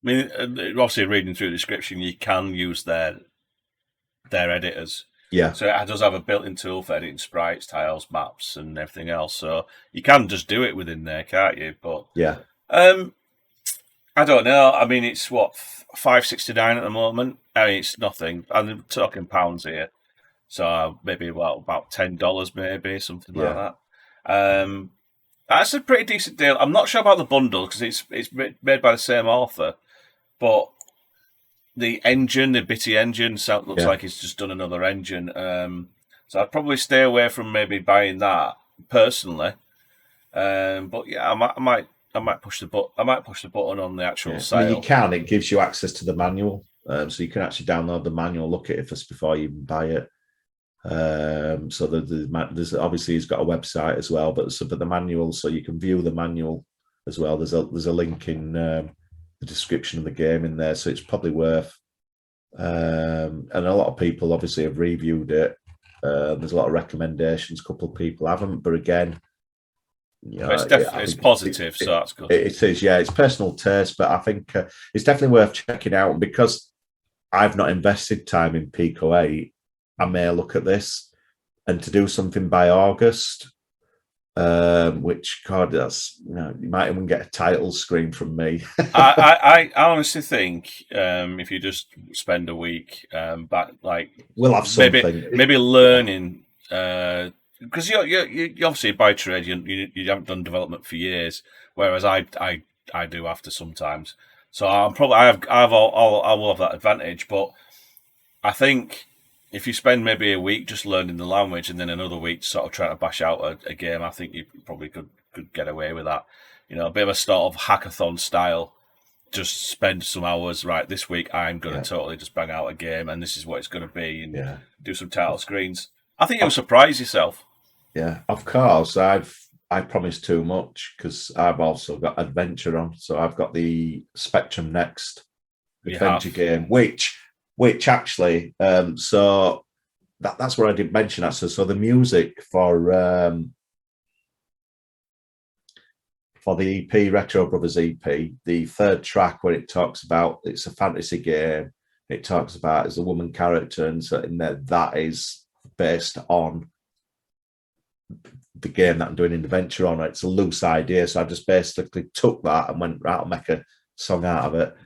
I mean, obviously, reading through the description, you can use their editors. Yeah. So it does have a built-in tool for editing sprites, tiles, maps, and everything else. So you can just do it within there, can't you? But yeah. I don't know. I mean, it's what, $5.69 at the moment. I mean, it's nothing. I'm talking pounds here. So maybe about $10, maybe something like Yeah. that. That's a pretty decent deal. I'm not sure about the bundle because it's made by the same author, but the engine, the Bitty engine, looks Yeah. like he's just done another engine. So I'd probably stay away from maybe buying that personally. But yeah, I might push the button on the actual Yeah. I mean, you sale. can. It gives you access to the manual, so you can actually download the manual, look at it first before you even buy it. So there's obviously he's got a website as well, but the manual, so you can view the manual as well. There's a link in the description of the game in there, so it's probably worth. And a lot of people obviously have reviewed it. There's a lot of recommendations. A couple of people haven't, but again, It's positive, so that's good. It is, yeah. It's personal taste, but I think it's definitely worth checking out. And because I've not invested time in Pico 8, I may look at this and to do something by August, which, God, you might even get a title screen from me. I honestly think if you just spend a week back, like we'll have something. Maybe learning. Because you obviously by trade you haven't done development for years, whereas I do after sometimes. So I'm probably I will have that advantage. But I think if you spend maybe a week just learning the language and then another week sort of trying to bash out a game, I think you probably could get away with that. A bit of a sort of hackathon style. Just spend some hours. Right, this week I'm going to totally just bang out a game, and this is what it's going to be, and do some title screens. I think you'll surprise yourself. Yeah, of course. I promised too much because I've also got adventure on. So I've got the Spectrum Next adventure game, which actually, so that's what I did mention actually. So the music for the EP, Retro Brothers EP, the third track where it talks about it's a fantasy game, it talks about it's a woman character, and so in there that is based on the game that I'm doing an adventure on. It's a loose idea, so I just basically took that and went, right, I'll make a song out of it.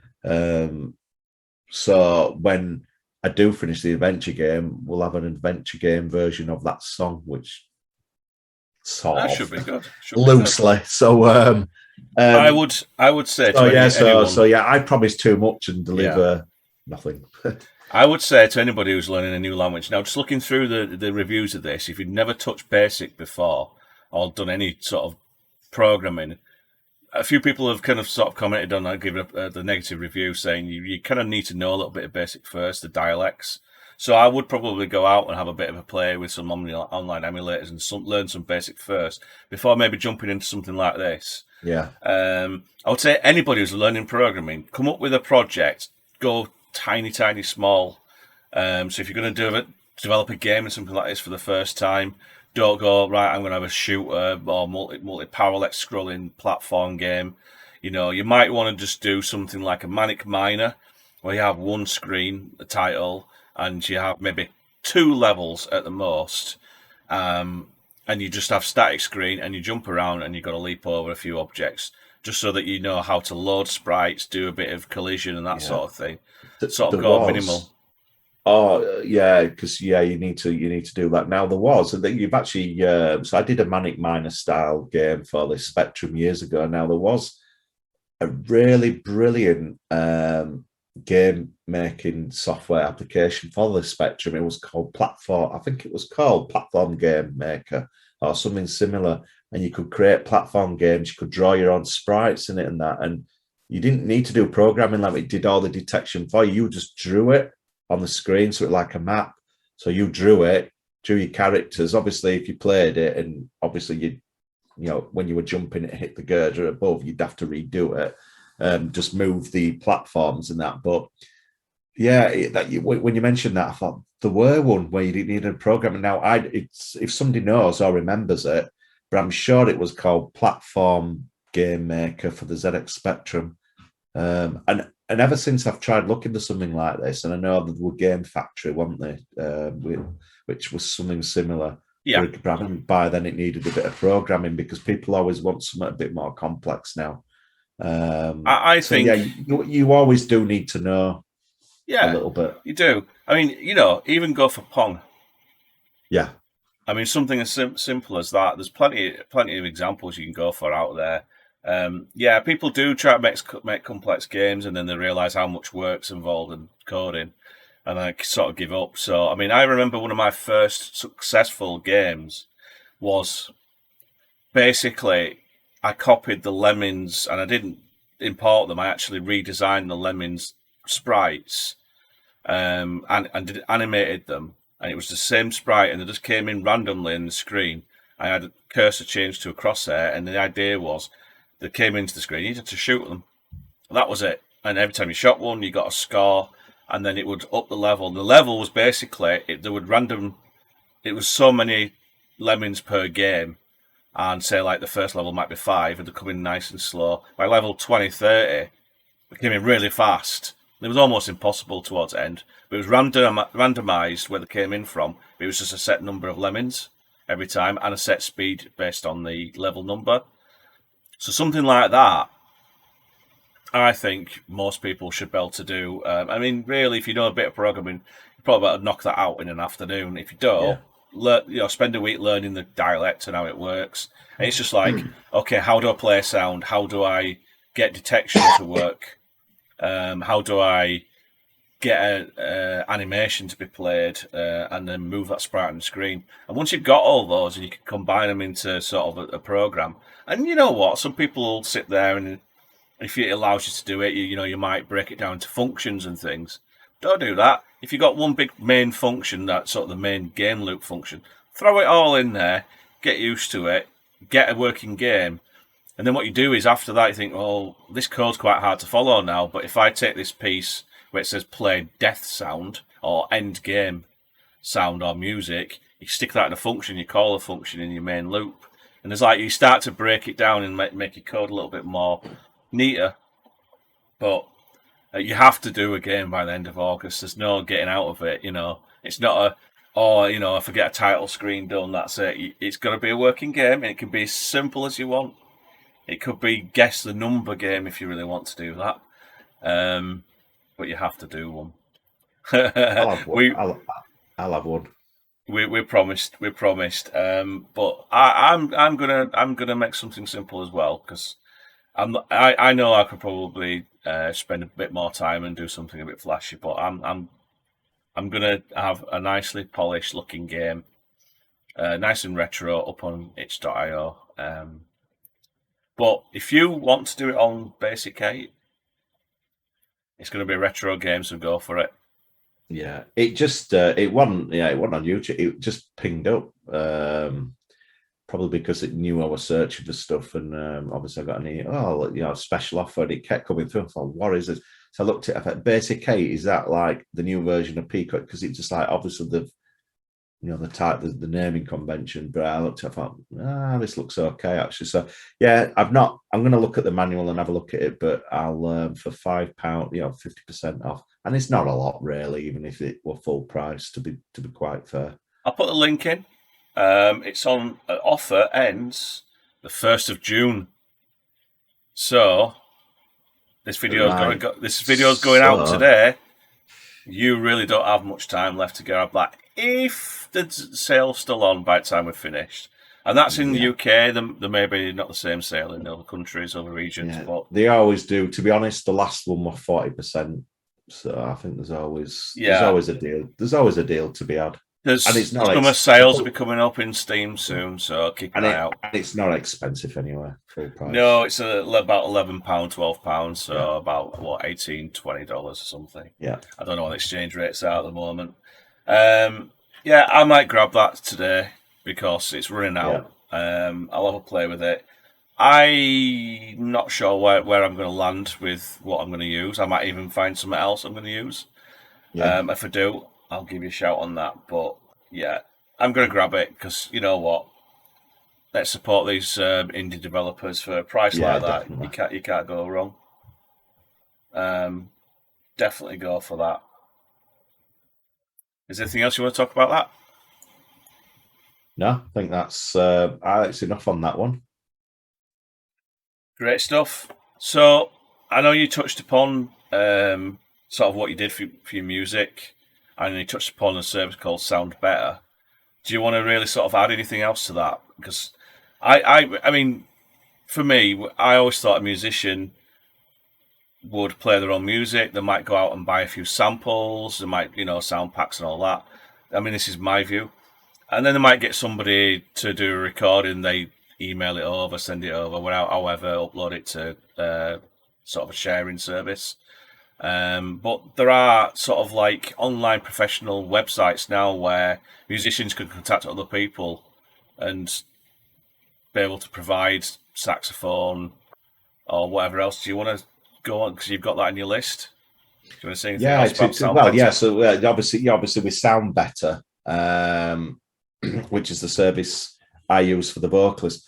So when I do finish the adventure game, we'll have an adventure game version of that song, which that should be good. Loosely. So I would say I promise too much and deliver nothing. I would say to anybody who's learning a new language, now just looking through the reviews of this, if you've never touched BASIC before or done any sort of programming, a few people have kind of sort of commented on given the negative review saying you kind of need to know a little bit of BASIC first, the dialects. So I would probably go out and have a bit of a play with some online emulators and learn some BASIC first before maybe jumping into something like this. Yeah. I would say anybody who's learning programming, come up with a project, go tiny, small. So if you're going to develop a game and something like this for the first time, don't go, right, I'm going to have a shooter or multi-parallax scrolling platform game. You might want to just do something like a Manic Miner, where you have one screen, the title, and you have maybe 2 levels at the most. And you just have static screen and you jump around and you've got to leap over a few objects just so that you know how to load sprites, do a bit of collision and that sort of thing. Minimal. Oh yeah, because you need to do that. Now there was, and you've actually so I did a Manic Miner style game for the Spectrum years ago. Now there was a really brilliant game making software application for the Spectrum. It was called Platform. I think it was called Platform Game Maker or something similar. And you could create platform games. You could draw your own sprites in it and that. And you didn't need to do programming like it did all the detection for you. You just drew it on the screen, so it like a map. So you drew your characters. Obviously, if you played it, and obviously when you were jumping, it hit the girder above, you'd have to redo it. Just move the platforms and that. But yeah, when you mentioned that, I thought there were one where you didn't need a programming. Now, if somebody knows or remembers it, but I'm sure it was called Platform Game Maker for the ZX Spectrum. And ever since I've tried looking for something like this, and I know there were Game Factory, weren't they? Which was something similar. Yeah. But by then it needed a bit of programming because people always want something a bit more complex now. I think you always do need to know a little bit. You do. I mean, even go for Pong. Yeah. I mean, something as simple as that. There's plenty of examples you can go for out there. Yeah, people do try to make complex games, and then they realise how much work's involved in coding, and I sort of give up. So, I mean, I remember one of my first successful games was basically I copied the Lemmings, and I didn't import them. I actually redesigned the Lemmings sprites, and animated them, and it was the same sprite, and they just came in randomly in the screen. I had a cursor changed to a crosshair, and the idea was they came into the screen. You had to shoot them. That was it. And every time you shot one, you got a score, and then it would up the level. The level was basically there would random. It was so many lemmings per game, and say like the first level might be 5, and they're coming nice and slow. By level 20, 30, they came in really fast. It was almost impossible towards the end. But it was randomised where they came in from. It was just a set number of lemmings every time and a set speed based on the level number. So something like that, I think most people should be able to do. I mean, really, if you know a bit of programming, you probably better knock that out in an afternoon. If you don't, spend a week learning the dialect and how it works. And it's just like, okay, how do I play sound? How do I get detection to work? How do I get an animation to be played and then move that sprite on the screen? And once you've got all those, and you can combine them into sort of a program. And you know what? Some people will sit there, and if it allows you to do it, you might break it down into functions and things. Don't do that. If you've got one big main function, that's sort of the main game loop function, throw it all in there, get used to it, get a working game. And then what you do is after that, you think, well, this code's quite hard to follow now, but if I take this piece where it says play death sound or end game sound or music, you stick that in a function, you call a function in your main loop. And there's like, you start to break it down and make your code a little bit more neater. But you have to do a game by the end of August. There's no getting out of it, It's not if I get a title screen done, that's it. It's got to be a working game, and it can be as simple as you want. It could be guess the number game if you really want to do that. But you have to do one. I'll have one. I'll have one. We promised. But I'm gonna make something simple as well, because I know I could probably spend a bit more time and do something a bit flashy, but I'm gonna have a nicely polished looking game, nice and retro, up on itch.io. But if you want to do it on Basic 8, it's going to be a retro game, so go for it. Yeah, it just it wasn't on YouTube. It just pinged up, probably because it knew I was searching for stuff, and obviously I got special offer, and it kept coming through. I thought, what is this? So I looked at it. I thought, Basic 8, is that like the new version of Peacock? Because it's just like obviously the naming convention, but I looked at it, I thought, this looks okay actually. So yeah, I'm going to look at the manual and have a look at it, but I'll for £5, 50% off, and it's not a lot really, even if it were full price, to be quite fair. I'll put the link in. It's on offer, ends the 1st of June. So this video's going out today. You really don't have much time left to grab that, if the sale's still on by the time we're finished. And that's in the UK. There may be not the same sale in other countries, other regions. But they always do. To be honest, the last one were 40%. So I think there's always a deal. There's always a deal to be had. Summer sales will be coming up in Steam soon, so keep an eye out. And it's not expensive anyway, full price. No, it's about £11, £12, so about $18, $20 or something. Yeah, I don't know what the exchange rates are at the moment. I might grab that today because it's running out. Yeah. I'll have a play with it. I'm not sure where I'm going to land with what I'm going to use. I might even find something else I'm going to use. Yeah. If I do, I'll give you a shout on that. But yeah, I'm going to grab it because you know what? Let's support these indie developers for a price like that. Definitely. You can't go wrong. Definitely go for that. Is there anything else you want to talk about that? No, I think that's enough on that one. Great stuff. So I know you touched upon sort of what you did for your music, and you touched upon a service called SoundBetter. Do you want to really sort of add anything else to that? Because I mean, for me, I always thought a musician would play their own music. They might go out and buy a few samples. They might, sound packs and all that. I mean, this is my view. And then they might get somebody to do a recording. They email it over, send it over, however, upload it to sort of a sharing service. But there are sort of like online professional websites now where musicians can contact other people and be able to provide saxophone or whatever else. Do you want to go on, because you've got that in your list? Do you want to say anything else about SoundBetter? So obviously with SoundBetter, which is the service I use for the vocalist,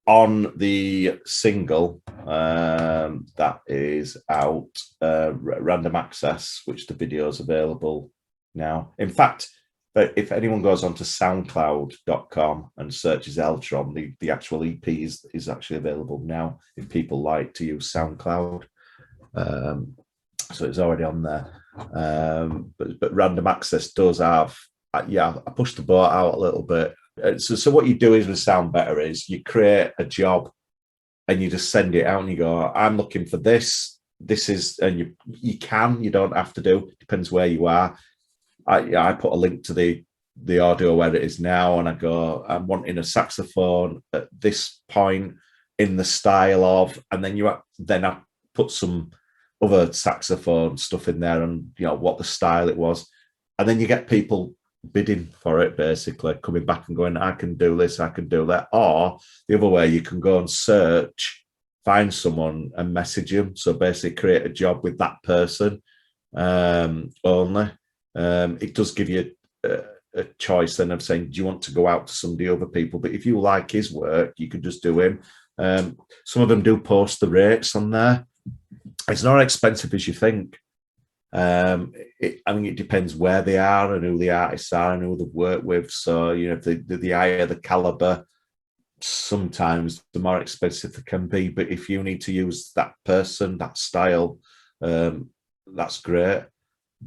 on the single that is out, Random Access, which the video is available now. In fact, if anyone goes onto soundcloud.com and searches Eltron, the actual EP is actually available now if people like to use SoundCloud. So it's already on there. But Random Access does have, I pushed the boat out a little bit. So what you do is with SoundBetter is you create a job and you just send it out and you go, I'm looking for this. This is, and you don't have to do, depends where you are. I put a link to the audio where it is now, and I go, I'm wanting a saxophone at this point in the style of, and then I put some other saxophone stuff in there and what the style it was, and then you get people bidding for it, basically coming back and going, I can do this, I can do that. Or the other way, you can go and search, find someone and message them, so basically create a job with that person only. It does give you a choice then of saying, do you want to go out to some of the other people? But if you like his work, you could just do him. Some of them do post the rates on there. It's not expensive as you think. It depends where they are and who the artists are and who they've worked with. So, if the higher the caliber, sometimes the more expensive they can be. But if you need to use that person, that style, that's great.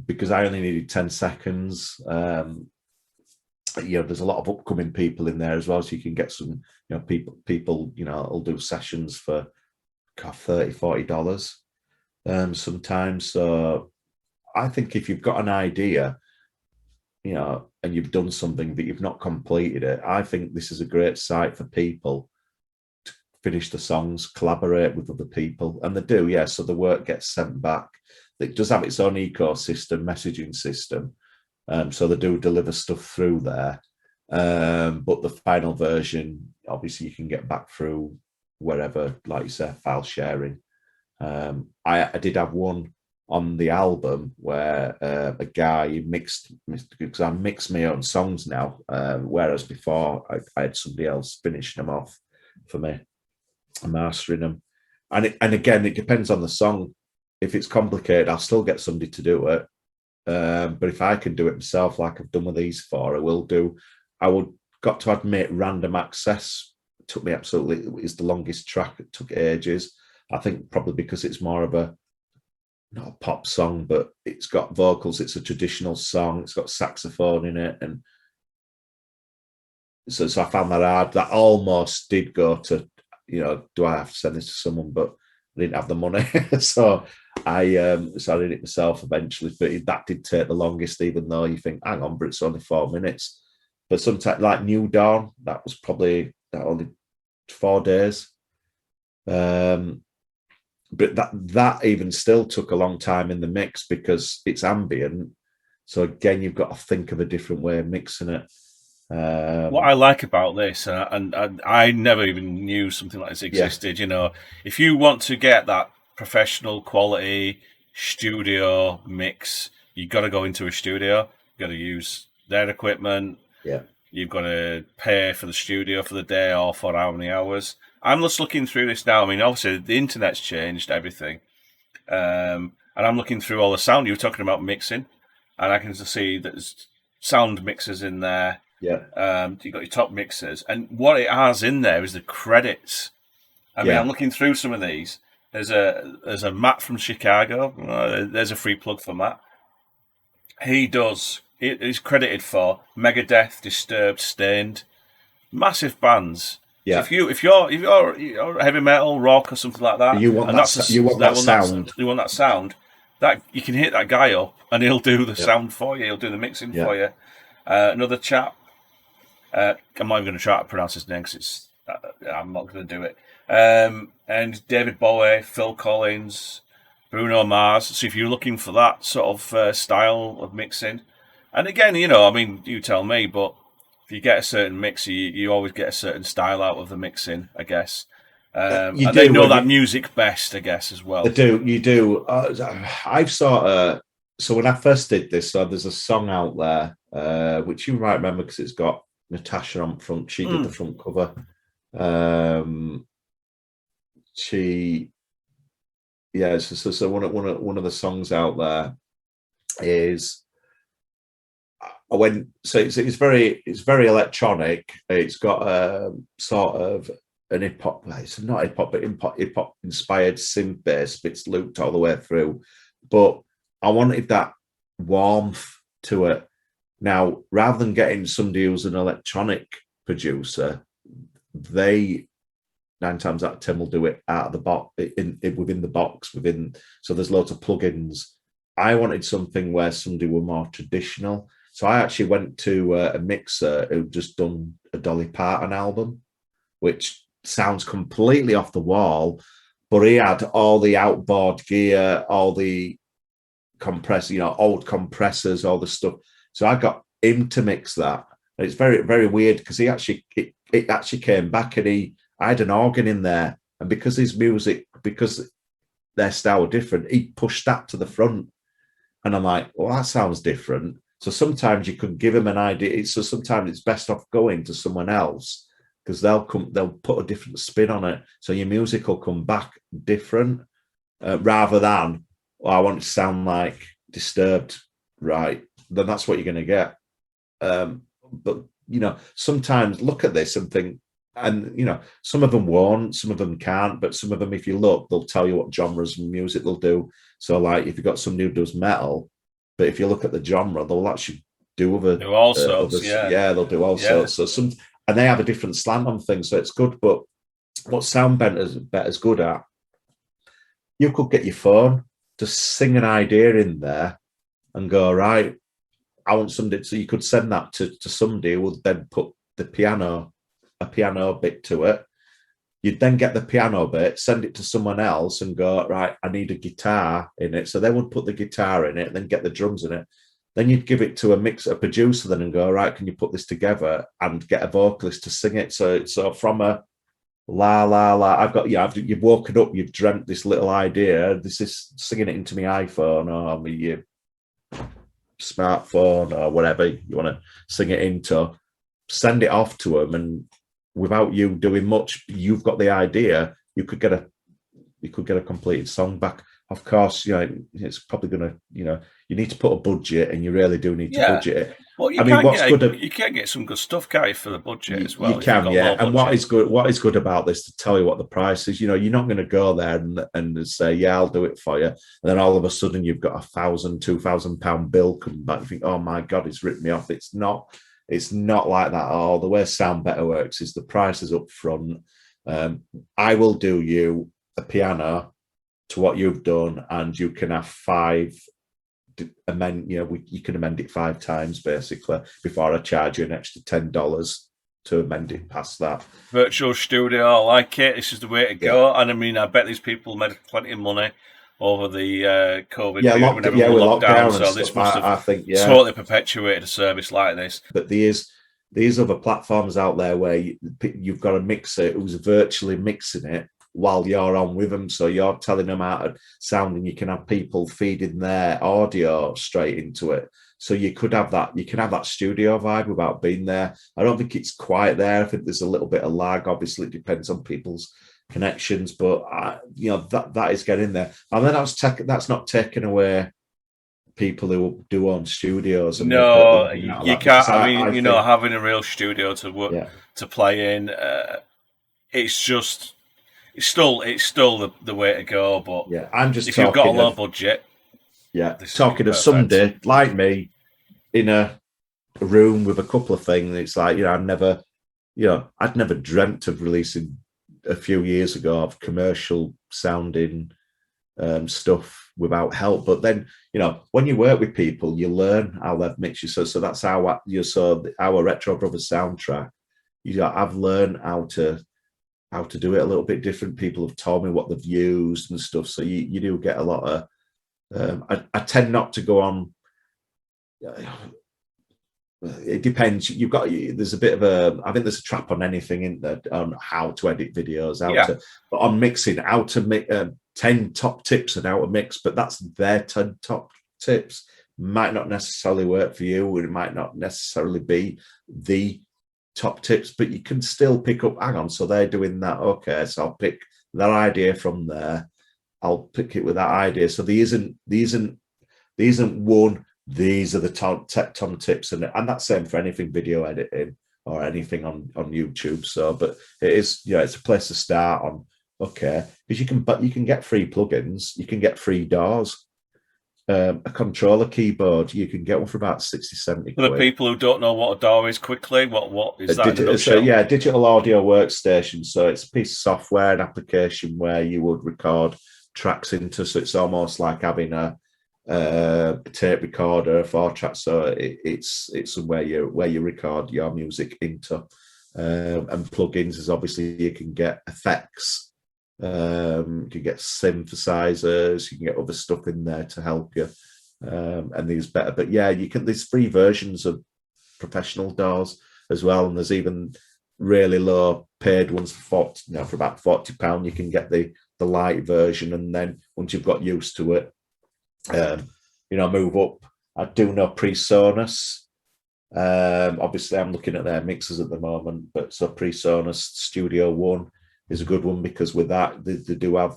Because I only needed 10 seconds. There's a lot of upcoming people in there as well, so you can get some, people, will do sessions for $30-40 sometimes. So I think if you've got an idea, and you've done something but you've not completed it, I think this is a great site for people to finish the songs, collaborate with other people, and they do, yeah. So the work gets sent back. It does have its own ecosystem, messaging system. So they do deliver stuff through there. But the final version, obviously, you can get back through wherever, like you say, file sharing. I did have one on the album where a guy mixed, because I mix my own songs now, whereas before I had somebody else finishing them off for me, mastering them. And again, it depends on the song. If it's complicated, I'll still get somebody to do it. But if I can do it myself, like I've done with these four, I will do. Got to admit, Random Access took me absolutely. It was the longest track. It took ages. I think probably because it's more of not a pop song, but it's got vocals. It's a traditional song. It's got saxophone in it, and so I found that hard. That almost did go to, do I have to send this to someone? But I didn't have the money, so I did it myself eventually. But that did take the longest, even though you think, hang on, but it's only 4 minutes. But sometimes, like New Dawn, that was probably only 4 days. But that even still took a long time in the mix because it's ambient. So again, you've got to think of a different way of mixing it. What I like about this, and I never even knew something like this existed, if you want to get that professional quality studio mix, you've got to go into a studio, you've got to use their equipment, you've got to pay for the studio for the day or for how many hours. I'm just looking through this now. I mean, obviously, the internet's changed everything. And I'm looking through all the sound. You were talking about mixing, and I can see that there's sound mixers in there. Yeah. You've got your top mixers. And what it has in there is the credits. I mean, I'm looking through some of these. There's a Matt from Chicago. There's a free plug for Matt. He does is credited for Megadeth, Disturbed, Stained, massive bands. Yeah. So if you're heavy metal, rock, or something like that, you want that sound. You want that sound. That you can hit that guy up, and he'll do the Yep. sound for you. He'll do the mixing Yep. for you. Another chap. I'm not even going to try to pronounce his name because I'm not going to do it. And David Bowie, Phil Collins, Bruno Mars. So if you're looking for that sort of style of mixing, and again, I mean, you tell me, but if you get a certain mixer, you always get a certain style out of the mixing, I guess. And they know that music best, I guess, as well. They do. You do. I've sort of. So when I first did this, there's a song out there which you might remember because it's got Natasha on front. She did the front cover. So one of the songs out there is it's very electronic. It's got sort of an hip hop. It's not hip hop, but hip hop inspired synth bass bits looped all the way through. But I wanted that warmth to it. Now, rather than getting somebody who's an electronic producer, they 9 times out of 10 will do it out of the box, within the box, so there's loads of plugins. I wanted something where somebody were more traditional. So I actually went to a mixer who'd just done a Dolly Parton album, which sounds completely off the wall, but he had all the outboard gear, all the old compressors, all the stuff. So I got him to mix that. And it's very, very weird because it actually came back and I had an organ in there. And because his music, because their style were different, he pushed that to the front. And I'm like, well, that sounds different. So sometimes you could give him an idea. So sometimes it's best off going to someone else because they'll put a different spin on it. So your music will come back different rather than, I want it to sound like Disturbed, right? Then that's what you're going to get. But, sometimes look at this and think, and, some of them won't, some of them can't, but some of them, if you look, they'll tell you what genres of music they'll do. So, like, if you've got somebody who does metal, but if you look at the genre, they'll actually do all sorts, they'll do all sorts. So and they have a different slant on things, so it's good. But what SoundBetter's good at, you could get your phone, just sing an idea in there and go, right, I want somebody. So you could send that to somebody who would then put a piano bit to it. You'd then get the piano bit, send it to someone else and go, right, I need a guitar in it. So they would put the guitar in it, then get the drums in it. Then you'd give it to a producer then and go, right, can you put this together and get a vocalist to sing it? So from a la la la, you've woken up, you've dreamt this little idea. This is singing it into my iPhone or your smartphone or whatever you want to sing it into. Send it off to them, and without you doing much, you've got the idea. You could get a completed song back. Of course, it's probably going to, you need to put a budget, and you really do need to budget it. Well, you can get some good stuff, Gary, for the budget as well. You can, yeah. And what is good about this, to tell you what the price is, you're not going to go there and say, yeah, I'll do it for you. And then all of a sudden you've got £1,000, £2,000 bill coming back. You think, oh my God, it's ripped me off. It's not like that at all. The way SoundBetter works is the price is up front. I will do you a piano to what you've done, and you can have 5 amend. You can amend it 5 times basically before I charge you an extra $10 to amend it past that. Virtual studio, I like it. This is the way to go. And I mean, I bet these people made plenty of money over the COVID period when everyone locked down. So this must have totally perpetuated a service like this. But there's other platforms out there where you've got a mixer who's virtually mixing it while you're on with them. So you're telling them how to sound, and you can have people feeding their audio straight into it. So you could have that. You can have that studio vibe without being there. I don't think it's quite there. I think there's a little bit of lag. Obviously, it depends on people's connections, but that is getting there. And then that's not taking away people who do own studios. And no, you can't. I mean, having a real studio to work to play in, it's still the way to go. But I'm just if you've got a low budget, talking of somebody like me in a room with a couple of things. It's like, I'd never dreamt of releasing a few years ago of commercial sounding stuff without help. But then, when you work with people, you learn how they've mixed you. So that's how our Retro Brothers soundtrack. I've learned how to do it a little bit different. People have told me what they've used and stuff. So you do get a lot of. I tend not to go on. It depends. There's a bit of I think there's a trap on anything in there on how to edit videos, but on mixing, how to make 10 top tips and how to mix, but that's their 10 top tips. Might not necessarily work for you, or it might not necessarily be the top tips, but you can still pick up, hang on, so they're doing that. Okay, so I'll pick that idea from there. I'll pick it with that idea. So there isn't one, these are the top tips, and that's same for anything video editing or anything on YouTube. So, but it is, it's a place to start on. Okay, because you can get free plugins, you can get free DAWs, a controller keyboard, you can get one for about 60-70 For the people who don't know what a DAW is, quickly, what is that? Digital audio workstation. So it's a piece of software, an application where you would record tracks into. So it's almost like having a tape recorder, 4-track. So it's where you record your music into. And plugins is obviously you can get effects. You can get synthesizers, you can get other stuff in there to help you, and these better. But yeah, there's free versions of professional DAWs as well, and there's even really low paid ones for about £40. You can get the light version, and then once you've got used to it, move up. I do know PreSonus. Obviously, I'm looking at their mixers at the moment, but so PreSonus Studio One is a good one, because with that they do have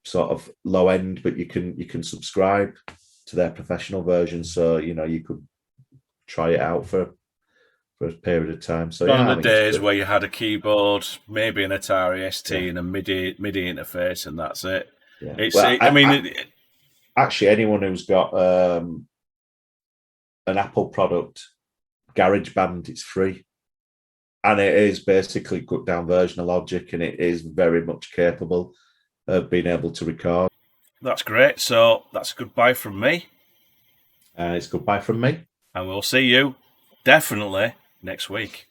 sort of low end, but you can subscribe to their professional version. So you could try it out for a period of time. So one of the days where you had a keyboard, maybe an Atari ST, and a MIDI interface, and that's it. Yeah. Actually, anyone who's got an Apple product, GarageBand, it's free. And it is basically cut down version of Logic, and it is very much capable of being able to record. That's great. So that's goodbye from me. It's goodbye from me. And we'll see you definitely next week.